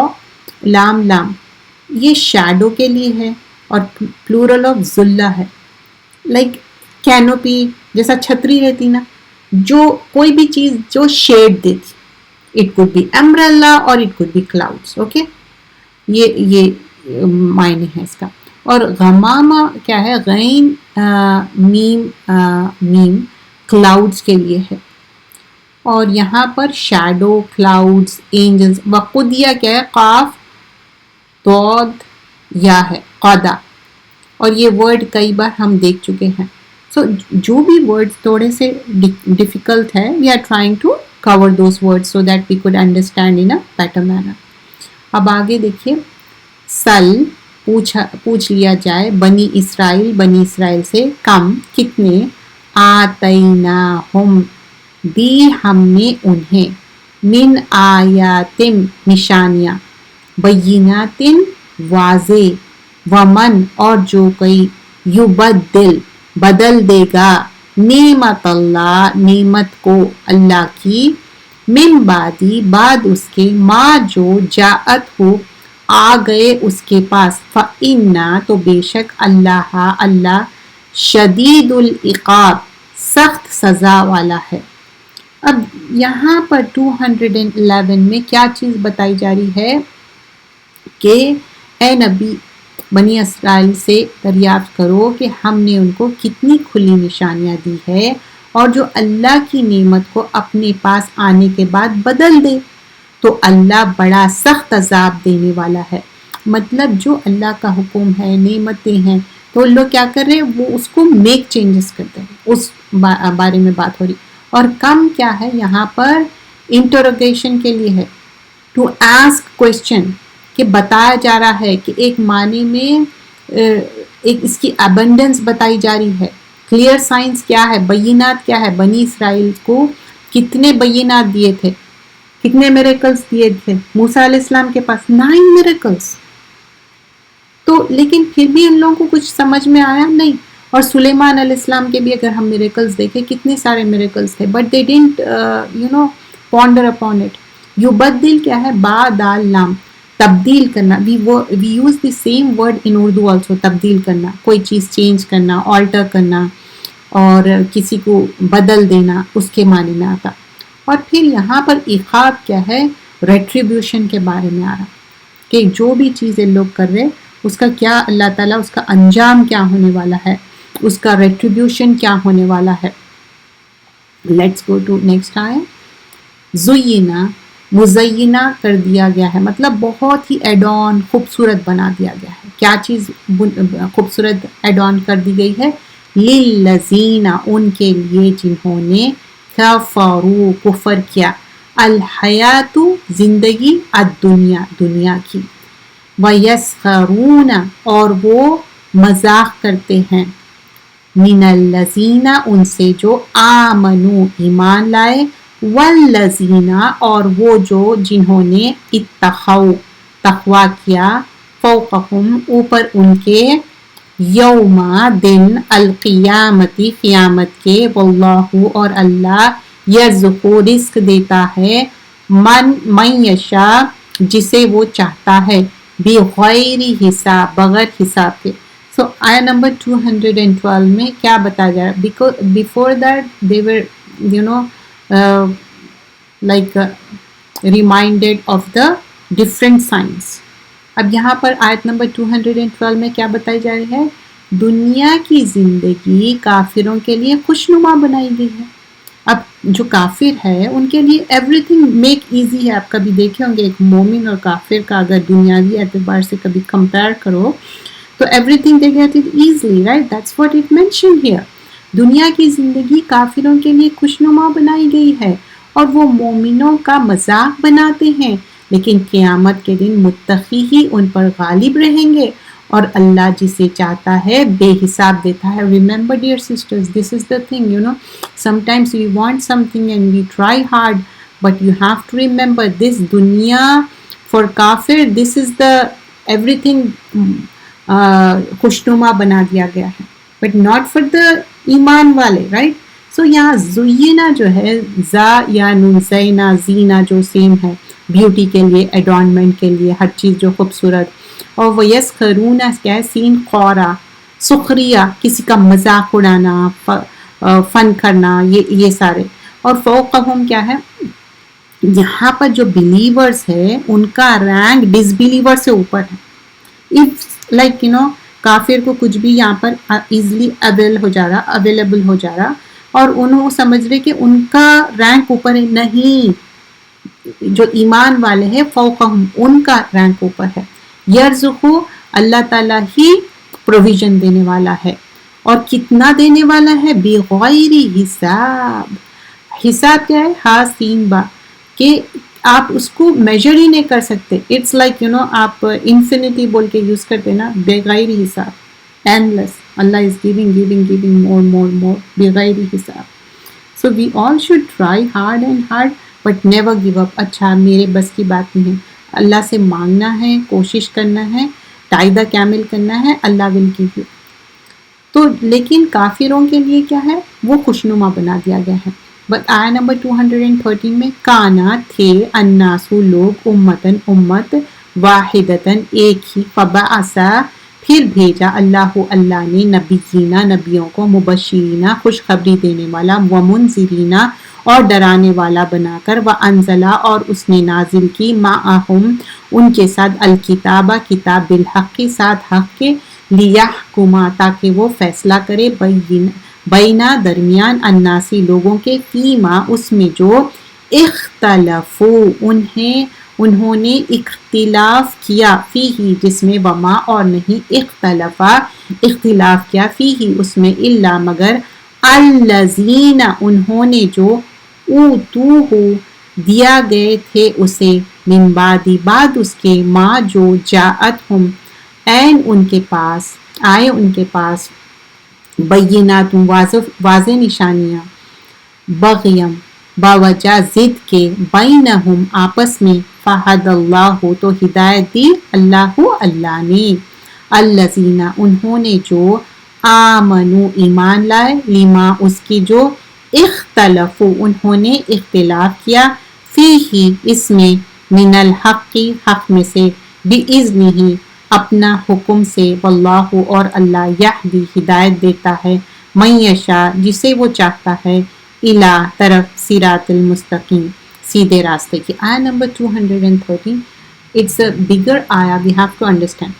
لام لام، یہ شیڈو کے لیے ہے اور پلورل آف ظلہ ہے. لائک کینوپی جیسا چھتری رہتی نا، جو کوئی بھی چیز جو شیڈ دیتی، it could be umbrella or it could be clouds. Okay, یہ معنی ہے اس کا. اور غمامہ کیا ہے؟ غین میم کلاؤڈس کے لیے ہے. اور یہاں پر شیڈو، کلاؤڈس، اینجلز. وقدیہ کیا ہے؟ قاف ضاد یا ہے قدا، اور یہ ورڈ کئی بار ہم دیکھ چکے ہیں. سو جو بھی ورڈز تھوڑے سے ڈیفیکلٹ ہے، we are trying to cover those words so that we could understand in a better manner. اب آگے دیکھیے، سل پوچھ لیا جائے بنی اسرائیل سے، کم کتنے، آتیناہم دی ہم نے انہیں، من آیاتم نشانیاں، بیناتن واضح، ومن اور جو کوئی، یبدل بدل دے گا، نعمت اللہ نعمت کو اللہ کی، من بعدی بعد اس کے، ما جو جاءت ہو آ گئے اس کے پاس، فإنا تو بے شک اللہ شدید العقاب سخت سزا والا ہے. اب یہاں پر 211 میں کیا چیز بتائی جا رہی ہے کہ اے نبی بنی اسرائیل سے دریافت کرو کہ ہم نے ان کو کتنی کھلی نشانیاں دی ہے، اور جو اللہ کی نعمت کو اپنے پاس آنے کے بعد بدل دے تو اللہ بڑا سخت عذاب دینے والا ہے. مطلب جو اللہ کا حکم ہے، نعمتیں ہیں، تو لوگ کیا کر رہے ہیں؟ وہ اس کو میک چینجز کرتے ہیں، اس بارے میں بات ہو رہی. اور کم کیا ہے یہاں پر؟ انٹروگیشن کے لیے ہے، ٹو آسک کوشچن، کہ بتایا جا رہا ہے کہ ایک معنی میں ایک اس کی ابنڈنس بتائی جا رہی ہے. کلیئر سائنس کیا ہے؟ بینات کیا ہے؟ بنی اسرائیل کو کتنے بینات دیے تھے، کتنے میریکلز دیے تھے موسیٰ علیہ السلام کے پاس؟ 9 میریکلز. تو لیکن پھر بھی ان لوگوں کو کچھ سمجھ میں آیا نہیں. اور سلیمان علیہ السلام کے بھی اگر ہم میریکلز دیکھیں، کتنے سارے میریکلز تھے، but they didn't ponder upon it. یبدل کیا ہے؟ با دال لام، تبدیل کرنا. We use the same word in Urdu also, تبدیل کرنا، کوئی چیز چینج کرنا، آلٹر کرنا، اور کسی کو بدل دینا، اس کے معنی میں آتا. اور پھر یہاں پر عقاب کیا ہے؟ ریٹریبیوشن کے بارے میں آ رہا کہ جو بھی چیزیں لوگ کر رہے اس کا کیا اللہ تعالیٰ، اس کا انجام کیا ہونے والا ہے، اس کا ریٹریبیوشن کیا ہونے والا ہے. لیٹس گو ٹو نیکسٹ آئے. زینا مزینہ کر دیا گیا ہے، مطلب بہت ہی ایڈ آن خوبصورت بنا دیا گیا ہے. کیا چیز خوبصورت ایڈ آن کر دی گئی ہے؟ للذین ان کے لیے جنہوں نے کفروا کفر کیا، الحیات زندگی، الدنیا دنیا کی، وَيَسْخَرُونَ اور وہ مذاق کرتے ہیں، من الذین ان سے جو آمنوا ایمان لائے، والذین اور وہ جو جنہوں نے اتقوا تقوی کیا، فوقہم اوپر ان کے، یوم دن القیامتی قیامت کے، واللہ اور اللہ یرزق رزق دیتا ہے، من یشاء جسے وہ چاہتا ہے، بغیر حساب بغیر حساب کے. سو آیا نمبر 212 میں کیا بتایا جا رہا ہے؟ Before that they were like reminded of the different signs. اب یہاں پر آیت نمبر 212 میں کیا بتائی جا رہی ہے؟ دنیا کی زندگی کافروں کے لیے خوشنما بنائی گئی ہے. اب جو کافر ہے ان کے لیے ایوری تھنگ میک ایزی ہے. آپ کبھی دیکھے ہوں گے ایک مومن اور کافر کا اگر دنیاوی اعتبار سے کبھی کمپیئر کرو تو everything they get it easily, right? That's what it mention here. دنیا کی زندگی کافروں کے لیے خوشنما بنائی گئی ہے اور وہ مومنوں کا مذاق بناتے ہیں، لیکن قیامت کے دن متقی ہی ان پر غالب رہیں گے اور اللہ جسے چاہتا ہے بے حساب دیتا ہے. Remember dear sisters, this is the thing, sometimes we want something and we try hard, but you have to remember this dunya for kafir, this is the everything خوشنما بنا دیا گیا ہے, but not for the ایمان والے, right? سو یہاں زینا جو ہے زا یا نون زینا زینا جو سیم ہے بیوٹی کے لیے ایڈورنمنٹ کے لیے ہر چیز جو خوبصورت, اور وہ یسخرون کیا ہے سین قورا سخریہ کسی کا مذاق اڑانا فن کرنا یہ سارے, اور فوقہم کیا ہے یہاں پر جو بلیورز ہے ان کا رینک ڈس بلیور سے اوپر ہے. اف لائک کافر کو کچھ بھی یہاں پر ایزلی اویلیبل ہو جا رہا اور انہوں سمجھ رہے کہ ان کا رینک اوپر ہے, نہیں, جو ایمان والے ہیں فوقہم ان کا رینک اوپر ہے. یرزقو اللہ تعالیٰ ہی پروویژن دینے والا ہے, اور کتنا دینے والا ہے؟ بغیر حساب. حساب کیا ہے؟ ہا سین با, کہ آپ اس کو میجر ہی نہیں کر سکتے. اٹس لائک آپ انفینٹی بول کے یوز کرتے نا, بغیر حساب, endless. Allah is giving more بغیر حساب. So we all should try hard and hard but never give up. اچھا میرے بس کی بات نہیں ہے, اللہ سے مانگنا ہے, کوشش کرنا ہے, قاعدہ کامل کرنا ہے, اللہ will give you. تو لیکن کافروں کے لیے کیا ہے؟ وہ خوشنما بنا دیا گیا ہے. بٹ آیا نمبر 213 میں کانا تھے الناسو لوگ امتن امت واحدتن ایک ہی, فبعثا پھر بھیجا اللہ نے نبیینا نبیوں کو, مبشرینہ خوشخبری دینے والا, ومنذرینہ اور ڈرانے والا بنا کر, وانزلا اور اس نے نازل کی, معہم ان کے ساتھ, الکتابہ کتاب, بالحق کے ساتھ حق کے, لیحکما تاکہ وہ فیصلہ کرے, بینا درمیان, الناسی لوگوں کے, فیما اس میں جو اختلفو انہوں نے اختلاف کیا, فیہی جس میں, وما اور نہیں, اختلاف کیا, فیہی اس میں, الا مگر, الذین انہوں نے جو, اوتوہ دیا گئے تھے اسے, من بعد اس کے, ما جو, جاءتہم این ان کے پاس آئے, ان کے پاس, بینات واضح نشانیاں, بغیم باوجہ ضد کے, بینہم آپس میں, فہد اللہ تو ہدایت دی اللہ نے, الذین انہوں نے جو, آمنو ایمان لائے, لما اس کی جو, اختلفو انہوں نے اختلاف کیا, فیہی اس میں, من الحق حق میں سے, بإذنہ اپنا حکم سے, واللہ اور اللہ, یہدی ہدایت دیتا ہے, من یشاء جسے وہ چاہتا ہے, الی طرف, صراط المستقیم سیدھے راستے کی. آیا نمبر 213 اٹس اے بگر آیا, وی ہیو ٹو انڈرسٹینڈ.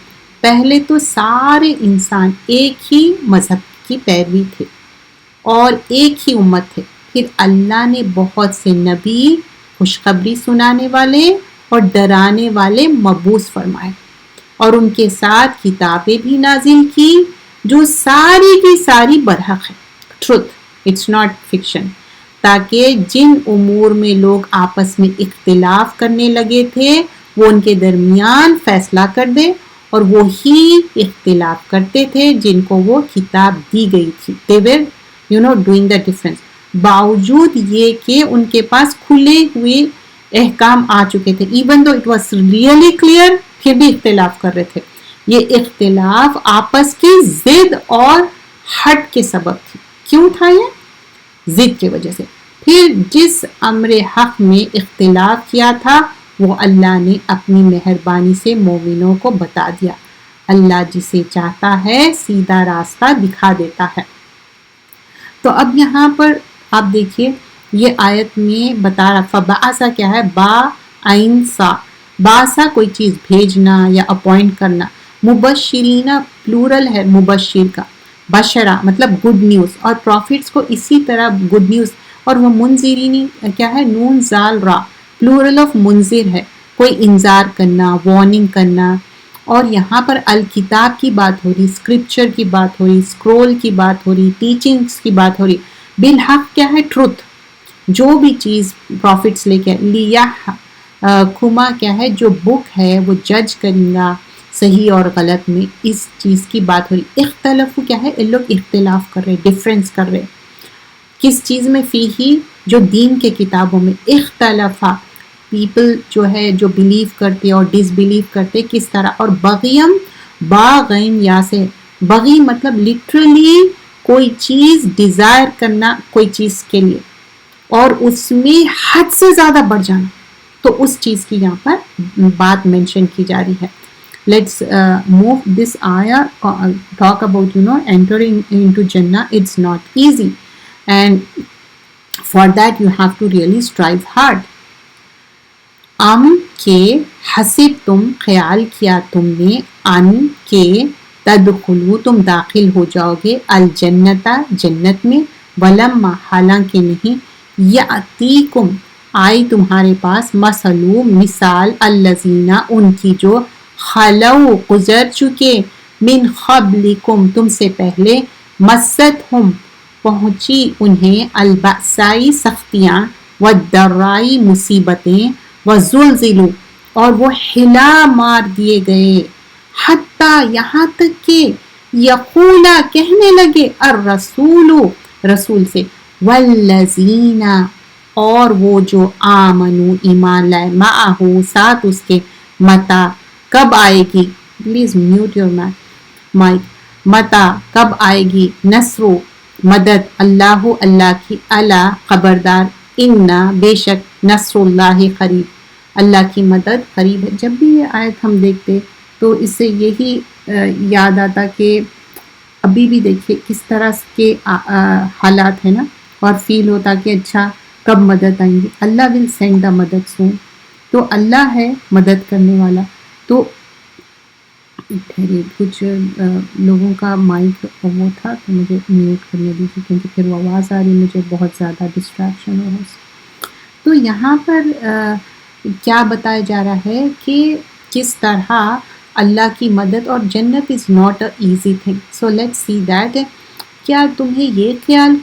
پہلے تو سارے انسان ایک ہی مذہب کی پیروی تھے اور ایک ہی امت تھے, پھر اللہ نے بہت سے نبی خوشخبری سنانے والے اور ڈرانے والے مبعوث فرمائے، اور ان کے ساتھ کتابیں بھی نازل کی جو ساری کی ساری برحق ہے، ٹروتھ، اٹس ناٹ فکشن، تاکہ جن امور میں لوگ آپس میں اختلاف کرنے لگے تھے وہ ان کے درمیان فیصلہ کر دے، اور وہی اختلاف کرتے تھے جن کو وہ کتاب دی گئی تھی. they were doing the difference. باوجود یہ کہ ان کے پاس کھلے ہوئے احکام آ چکے تھے، even though it was really clear، پھر بھی اختلاف کر رہے تھے. یہ اختلاف آپس کی ضد اور ہٹ کے سبب تھی. کیوں تھا یہ؟ ضد کی وجہ سے. پھر جس امر حق میں اختلاف کیا تھا وہ اللہ نے اپنی مہربانی سے مومنوں کو بتا دیا. اللہ جسے چاہتا ہے سیدھا راستہ دکھا دیتا ہے. تو اب یہاں پر آپ دیکھیے یہ آیت میں بتا رہا فبعث کیا ہے، با عین سا، باسا کوئی چیز بھیجنا یا اپوائنٹ کرنا، مبشرین پلورل ہے مبشر کا، بشرا مطلب گڈ نیوز، اور پروفٹس کو اسی طرح گڈ نیوز، اور وہ منذرین کیا ہے، نون زال را، پلورل آف منذر ہے، کوئی انذار کرنا، وارننگ کرنا. اور یہاں پر الکتاب کی بات ہو رہی، اسکرپچر کی بات ہو رہی، اسکرول کی بات ہو رہی، ٹیچنگز کی بات ہو رہی. بالحق کیا ہے، ٹروتھ، جو بھی چیز پروفٹس لے کے، لیا کھما کیا ہے، جو بک ہے وہ جج کریں گا صحیح اور غلط میں، اس چیز کی بات ہو رہی. اختلاف کیا ہے، ان لوگ اختلاف کر رہے، ڈفرینس کر رہے، کس چیز میں، فیہی جو دین کے کتابوں میں، اختلافا پیپل جو ہے جو بلیو کرتے اور ڈس بلیو کرتے کس طرح، اور بغیم باغین یا سے، بغی مطلب لٹرلی کوئی چیز ڈیزائر کرنا کوئی چیز کے لیے اور اس میں حد سے زیادہ بڑھ جانا، تو اس چیز کی یہاں پر بات مینشن کی جا رہی ہے. لیٹس موو دس آیا talk about entering into Jannah. It's not easy and for that you have to really strive hard. کہ حسب تم خیال کیا تم نے، ان کے تدخلو تم داخل ہو جاؤ گے، الجنتا جنت میں، ولما حالانکہ نہیں، یاتیکم آئی تمہارے پاس، مثلو مثال، الذین ان کی جو خلو گزر چکے، من قبلکم تم سے پہلے، مستہم پہنچی انہیں، البأسائی سختیاں، والضرائی مصیبتیں، وزلزلوا اور وہ ہلا مار دیے گئے، حتیٰ یہاں تک کہ یقولا کہنے لگے، الرسول رسول سے، والذین اور وہ جو آمنو ایمان لائے، معہو ساتھ اس کے، متا کب آئے گی، پلیز میوٹ یور مائک، متا کب آئے گی، نصر مدد، اللہ اللہ کی، اللہ خبردار، انا بے شک، نصر اللہ قریب اللہ کی مدد قریب ہے. جب بھی یہ آیت ہم دیکھتے تو اس سے یہی یاد آتا کہ ابھی بھی دیکھیے کس طرح کے حالات ہیں نا، اور فیل ہوتا کہ اچھا کب مدد آئیں گی، اللہ ول سینڈ دا مدد سون. تو اللہ ہے مدد کرنے والا. تو کچھ لوگوں کا مائک وہ تھا تو مجھے میوٹ کرنے دیجیے کیونکہ پھر وہ آواز آ رہی، مجھے بہت زیادہ ڈسٹریکشن ہو رہا ہے. تو یہاں پر کیا بتایا جا رہا ہے کہ کس طرح اللہ کی مدد، اور جنت is not a easy thing. So let's see that. کیا تمہیں یہ خیال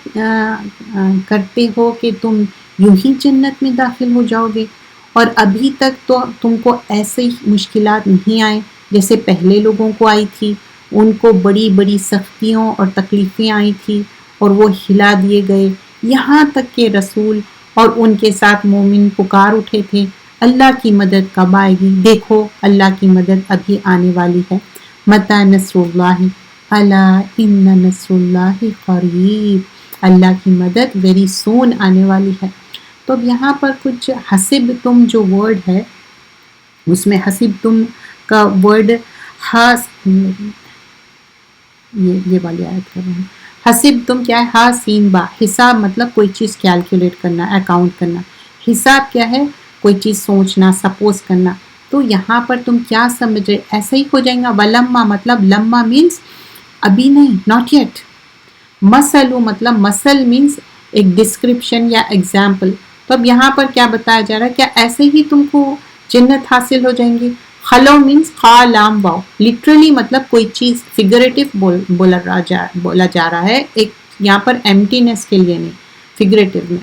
کرتے ہو کہ تم یوں ہی جنت میں داخل ہو جاؤ گے، اور ابھی تک تو تم کو ایسے مشکلات نہیں آئیں جیسے پہلے لوگوں کو آئی تھی؟ ان کو بڑی بڑی سختیوں اور تکلیفیں آئی تھی اور وہ ہلا دیے گئے، یہاں تک کہ رسول اور ان کے ساتھ مومن پکار اٹھے تھے اللہ کی مدد کب آئے گی. دیکھو اللہ کی مدد ابھی آنے والی ہے. متی نصر اللہ، الا ان نصر اللہ قریب، اللہ کی مدد ویری سون آنے والی ہے. تو اب یہاں پر کچھ حسب تم جو ورڈ ہے اس میں حسب تم کا ورڈ یہ والی آیت کر رہے ہیں. حسب تم کیا ہے، ہا سین با، حساب مطلب کوئی چیز کیلکولیٹ کرنا، اکاؤنٹ کرنا. حساب کیا ہے، کوئی چیز سوچنا، سپوز کرنا. تو یہاں پر تم کیا سمجھ رہے، ایسا ہی ہو جائیں گا. ولما مطلب لما مینس ابھی نہیں، ناٹ یٹ. مثلو مطلب مثل مینس ایک ڈسکرپشن یا ایگزامپل. تو اب یہاں پر کیا بتایا جا رہا ہے, کیا ایسے ہی تم کو جنت حاصل ہو جائیں گی؟ خلو مینس خا لام واؤ, لٹرلی مطلب کوئی چیز فگریٹو بولا جا رہا ہے, ایک یہاں پر ایمٹینس کے لیے نہیں, فگریٹو میں.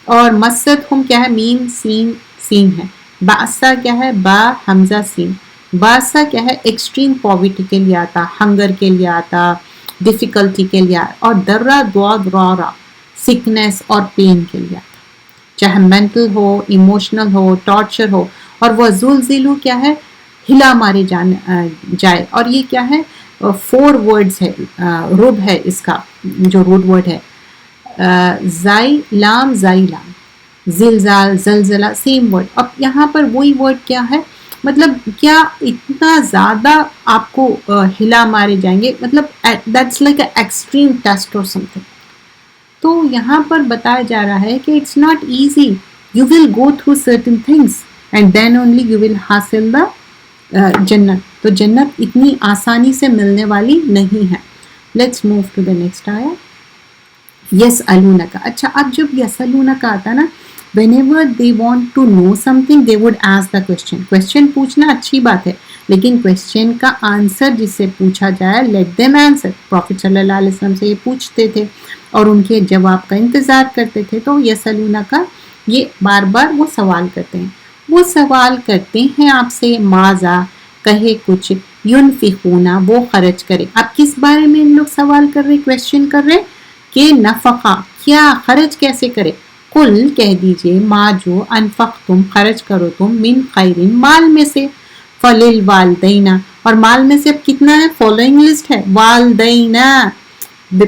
اور مسد ہم کیا ہے, میم سین سین ہے. باسا کیا ہے, با حمزہ سین. باسا کیا ہے, ایکسٹریم پاورٹی کے لیے آتا, ہنگر کے لیے آتا, ڈفیکلٹی کے لیے آتا. اور درا دعا درا سکنس اور پین کے لیے آتا, چاہے مینٹل ہو, ایموشنل ہو, ٹارچر ہو. اور وہ زلزلو کیا ہے, ہلا مارے جائے. اور یہ کیا ہے, 4 ورڈز ہے, رب ہے اس کا جو روٹ ورڈ ہے, زائی لام زلزال زلزلہ سیم ورڈ. اب یہاں پر وہی ورڈ کیا ہے, مطلب کیا اتنا زیادہ آپ کو ہلا مارے جائیں گے, مطلب that's like a extreme test اور سم تھنگ. تو یہاں پر بتایا جا رہا ہے کہ it's not easy, you will go through certain things and then only you will حاصل دا جنت. تو جنت اتنی آسانی سے ملنے والی نہیں ہے. Let's move to the next آیا. یسألونک. اچھا, اب جب یسألونک آتا نا, whenever they want to know something they would ask the question. question پوچھنا اچھی بات ہے, لیکن question کا آنسر جس سے پوچھا جائے let them answer. پروفیٹ صلی اللہ علیہ وسلم سے یہ پوچھتے تھے اور ان کے جواب کا انتظار کرتے تھے. تو یسألونک یہ بار بار وہ سوال کرتے ہیں. وہ سوال کرتے ہیں آپ سے, ماذا کہے کچھ, ينفقون وہ خرچ کرے. اب کس بارے میں ان لوگ سوال کر رہے, کویسچن کر رہے کہ نفقہ کیا, خرچ کیسے کرے. قل کہہ دیجئے, ما جو انفقتم خرچ کرو تم, من خیرن مال میں سے, فللوالدین اور مال میں سے اب کتنا ہے, فالوئنگ لسٹ ہے, والدین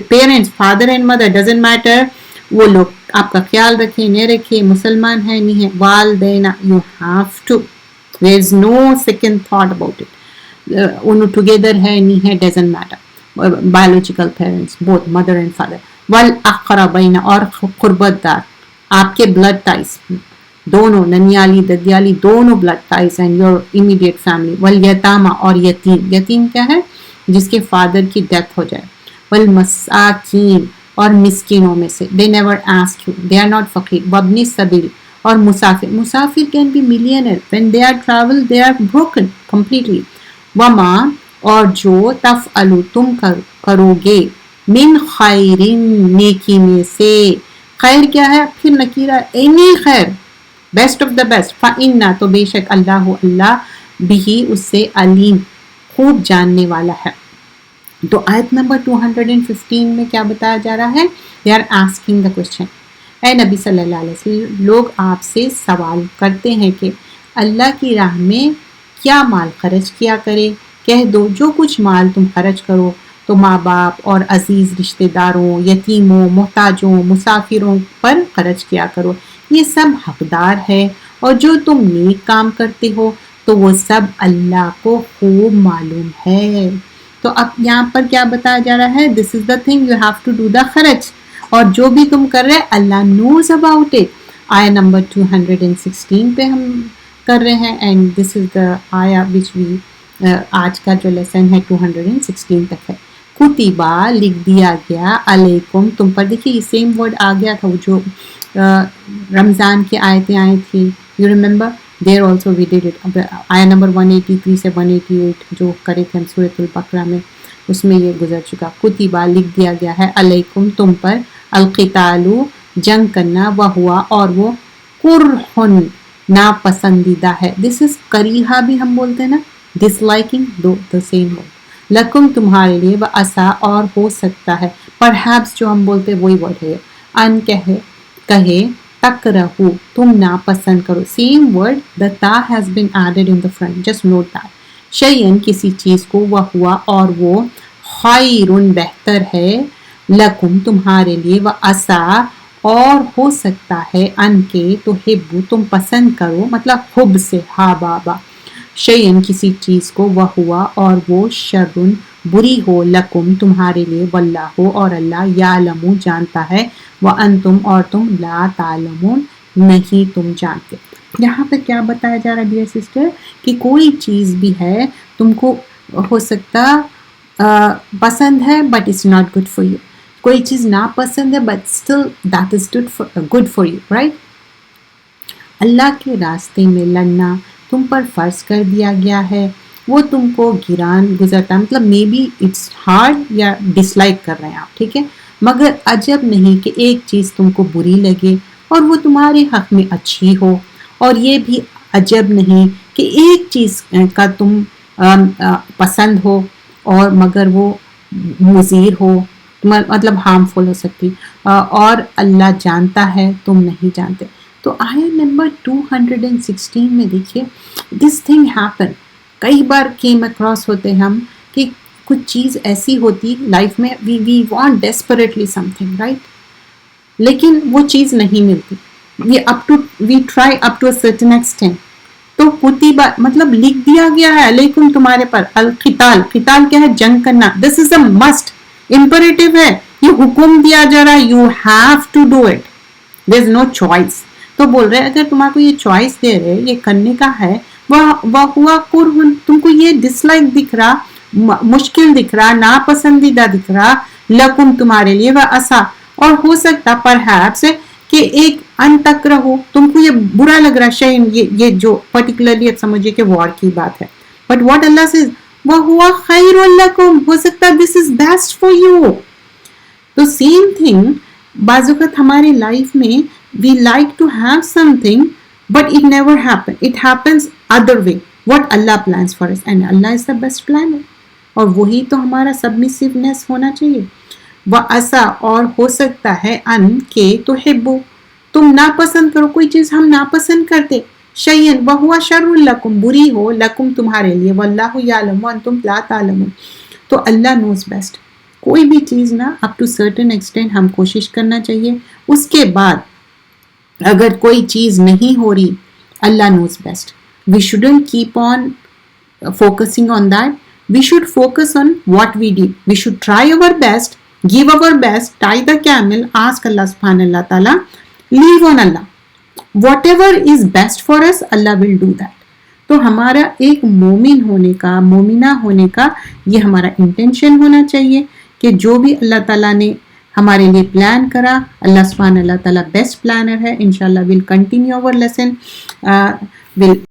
parents, father and mother, doesn't matter وہ لوگ آپ کا خیال رکھیں نہیں رکھیں, مسلمان ہے نہیں ہے, والدین you have to, there is no second thought about it. انہوں ٹوگیدر ہے نہیں ہے, doesn't matter, biological parents both mother and father. والاقربین اور قربت دار, آپ کے بلڈ ٹائز دونوں, ننیالی ددیالی دونوں blood ties and your immediate family. والیتامہ اور یتیم, یتیم کیا ہے, جس کے فادر کی ڈیتھ ہو جائے. والمساکین اور مسکینوں میں سے, they never ask you, they are not فقیر. وابن السبیل اور مسافر, مسافر can be millionaire, when they are travel they are broken completely. وما اور جو تفعلوا تم کرو گے, من خیرن نیکی میں سے, خیر کیا ہے پھر نکیرہ, اینی خیر, بیسٹ آف دا بیسٹ, فإنا تو بے شک اللہ اللہ بھی اس سے علیم خوب جاننے والا ہے. تو آیت نمبر 215 میں کیا بتایا جا رہا ہے, they are asking the question. اے نبی صلی اللہ علیہ وسلم, لوگ آپ سے سوال کرتے ہیں کہ اللہ کی راہ میں کیا مال خرچ کیا کرے. کہہ دو جو کچھ مال تم خرچ کرو تو ماں باپ اور عزیز رشتہ داروں, یتیموں, محتاجوں, مسافروں پر خرچ کیا کرو, یہ سب حقدار ہے. اور جو تم نیک کام کرتے ہو تو وہ سب اللہ کو خوب معلوم ہے. تو اب یہاں پر کیا بتایا جا رہا ہے, this is the thing you have to do the خرچ, اور جو بھی تم کر رہے اللہ نوز اباؤٹ اٹ. آیا نمبر 216 پہ ہم کر رہے ہیں, اینڈ دس از دا آیا وچ وی, آج کا جو لیسن ہے 216 تک ہے. کتبہ لکھ دیا گیا, علیکم تم پر. دیکھیے یہ سیم ورڈ آ گیا تھا وہ جو رمضان کی آیتیں آئی تھی, you remember there also we did it. آیا نمبر 183 سے 188 جو کرے تھے ہم سورۃ البقرہ میں, اس میں یہ گزر چکا. کتبہ لکھ دیا گیا ہے, علیکم تم پر, القتال جنگ کرنا, وہوا اور وہ, کرہن ناپسندیدہ ہے. دس از کریہا بھی ہم بولتے ہیں نا, ڈس لائکنگ, دو دا سیم ورڈ. لکم تمہارے لیے, و عسا اور ہو سکتا ہے, پرہیپس جو ہم بولتے وہی ورڈ ہے, ان کہے تکرہو تم ناپسند کرو. سیم ورڈ, the تا has been added in the front, just note that. شیئن کسی چیز کو, وہ ہوا اور وہ, خیرن بہتر ہے, لکم تمہارے لیے, و عسا اور ہو سکتا ہے, ان کے تو حبو تم پسند کرو, مطلب حب سے ہا بابا, شیئن کسی چیز کو, وہ ہوا اور وہ, شرن بری ہو, لکم تمہارے لیے, واللہ اور اللہ, یعلم جانتا ہے, وانتم اور تم, لا تعلمون نہیں تم جانتے. یہاں پہ کیا بتایا جا رہا ہے ڈیئر سسٹر, کہ کوئی چیز بھی ہے تم کو ہو سکتا پسند ہے but it's not good for you, کوئی چیز ناپسند ہے but still that is good for you, right. Allah کے راستے میں لڑنا تم پر فرض کر دیا گیا ہے، وہ تم کو گران گزرتا، مطلب مے بی اٹس ہارڈ یا ڈس لائک کر رہے ہیں آپ، ٹھیک ہے، مگر عجب نہیں کہ ایک چیز تم کو بری لگے اور وہ تمہارے حق میں اچھی ہو، اور یہ بھی عجب نہیں کہ ایک چیز کا تم پسند ہو اور مگر وہ مضر ہو، مطلب ہارمفل ہو سکتی، اور اللہ جانتا ہے تم نہیں جانتے۔ تو آیا نمبر 216 میں دیکھیے دس تھنگ ہیپن، کئی بار کیم اکراس ہوتے ہیں ہم کہ کچھ چیز ایسی ہوتی لائف میں we want desperately something right, لیکن وہ چیز نہیں ملتی، we try up to a certain extent, تو کتبہ مطلب لکھ دیا گیا ہے علیکم تمہارے پر القتال، قتال کیا ہے؟ جنگ کرنا، دس از اے مسٹ، امپریٹو ہے، یہ حکم دیا جا رہا ہے، you have to do it, there is no choice. تو بول رہے اگر تمہارے کو یہ چوائس دے رہے یہ کرنے کا ہے، وہ ہوا کرہن، تم کو یہ ڈس لائک دکھ رہا، مشکل دکھ رہا، ناپسندیدہ دکھ رہا، لکم تمہارے لیے، وہ ایسا، اور ہو سکتا پرہیپس کہ ایک ان تک رہو، تم کو یہ برا لگ رہا شین، یہ جو پرٹیکولرلی اب سمجھے کہ وار کی بات ہے، بٹ واٹ اللہ سے وَهُوَ خَيْرٌ لَكُمْ، ہو سکتا this is best for you. تو سیم تھنگ بعض اوقات ہمارے لائف میں we like to have something but it never happen, it happens other way, what Allah plans for us, and Allah is the best planner, اور وہی تو ہمارا سبمسیونیس ہونا چاہیے۔ وَأَسَى، اور ہو سکتا ہے ان کے تحبو، تم ناپسند کرو کوئی چیز، ہم ناپسند کرتے، شیئن وَهُوَ شَرٌ لَكُمْ، بری ہو، لکم تمہارے لیے، وَاللَّهُ يَعْلَمُ وَأَنْتُمْ لَا تَعْلَمُونَ، تو اللہ نوز بیسٹ۔ کوئی بھی چیز نا اپ ٹو سرٹن ایکسٹینٹ ہم کوشش کرنا چاہیے، اس کے بعد اگر کوئی چیز نہیں ہو رہی، Allah knows best, we shouldn't keep on focusing on that, we should focus on what we did, we should try our best, give our best, tie the camel, ask Allah subhanahu wa ta'ala, leave on Allah, whatever is best for us Allah will do that۔ تو ہمارا ایک مومن ہونے کا، مومنہ ہونے کا یہ ہمارا انٹینشن ہونا چاہیے کہ جو بھی اللہ تعالیٰ نے ہمارے لیے پلان کرا، اللہ سبحانہ اللہ تعالیٰ بیسٹ پلانر ہے۔ انشاءاللہ we'll continue our lesson, we'll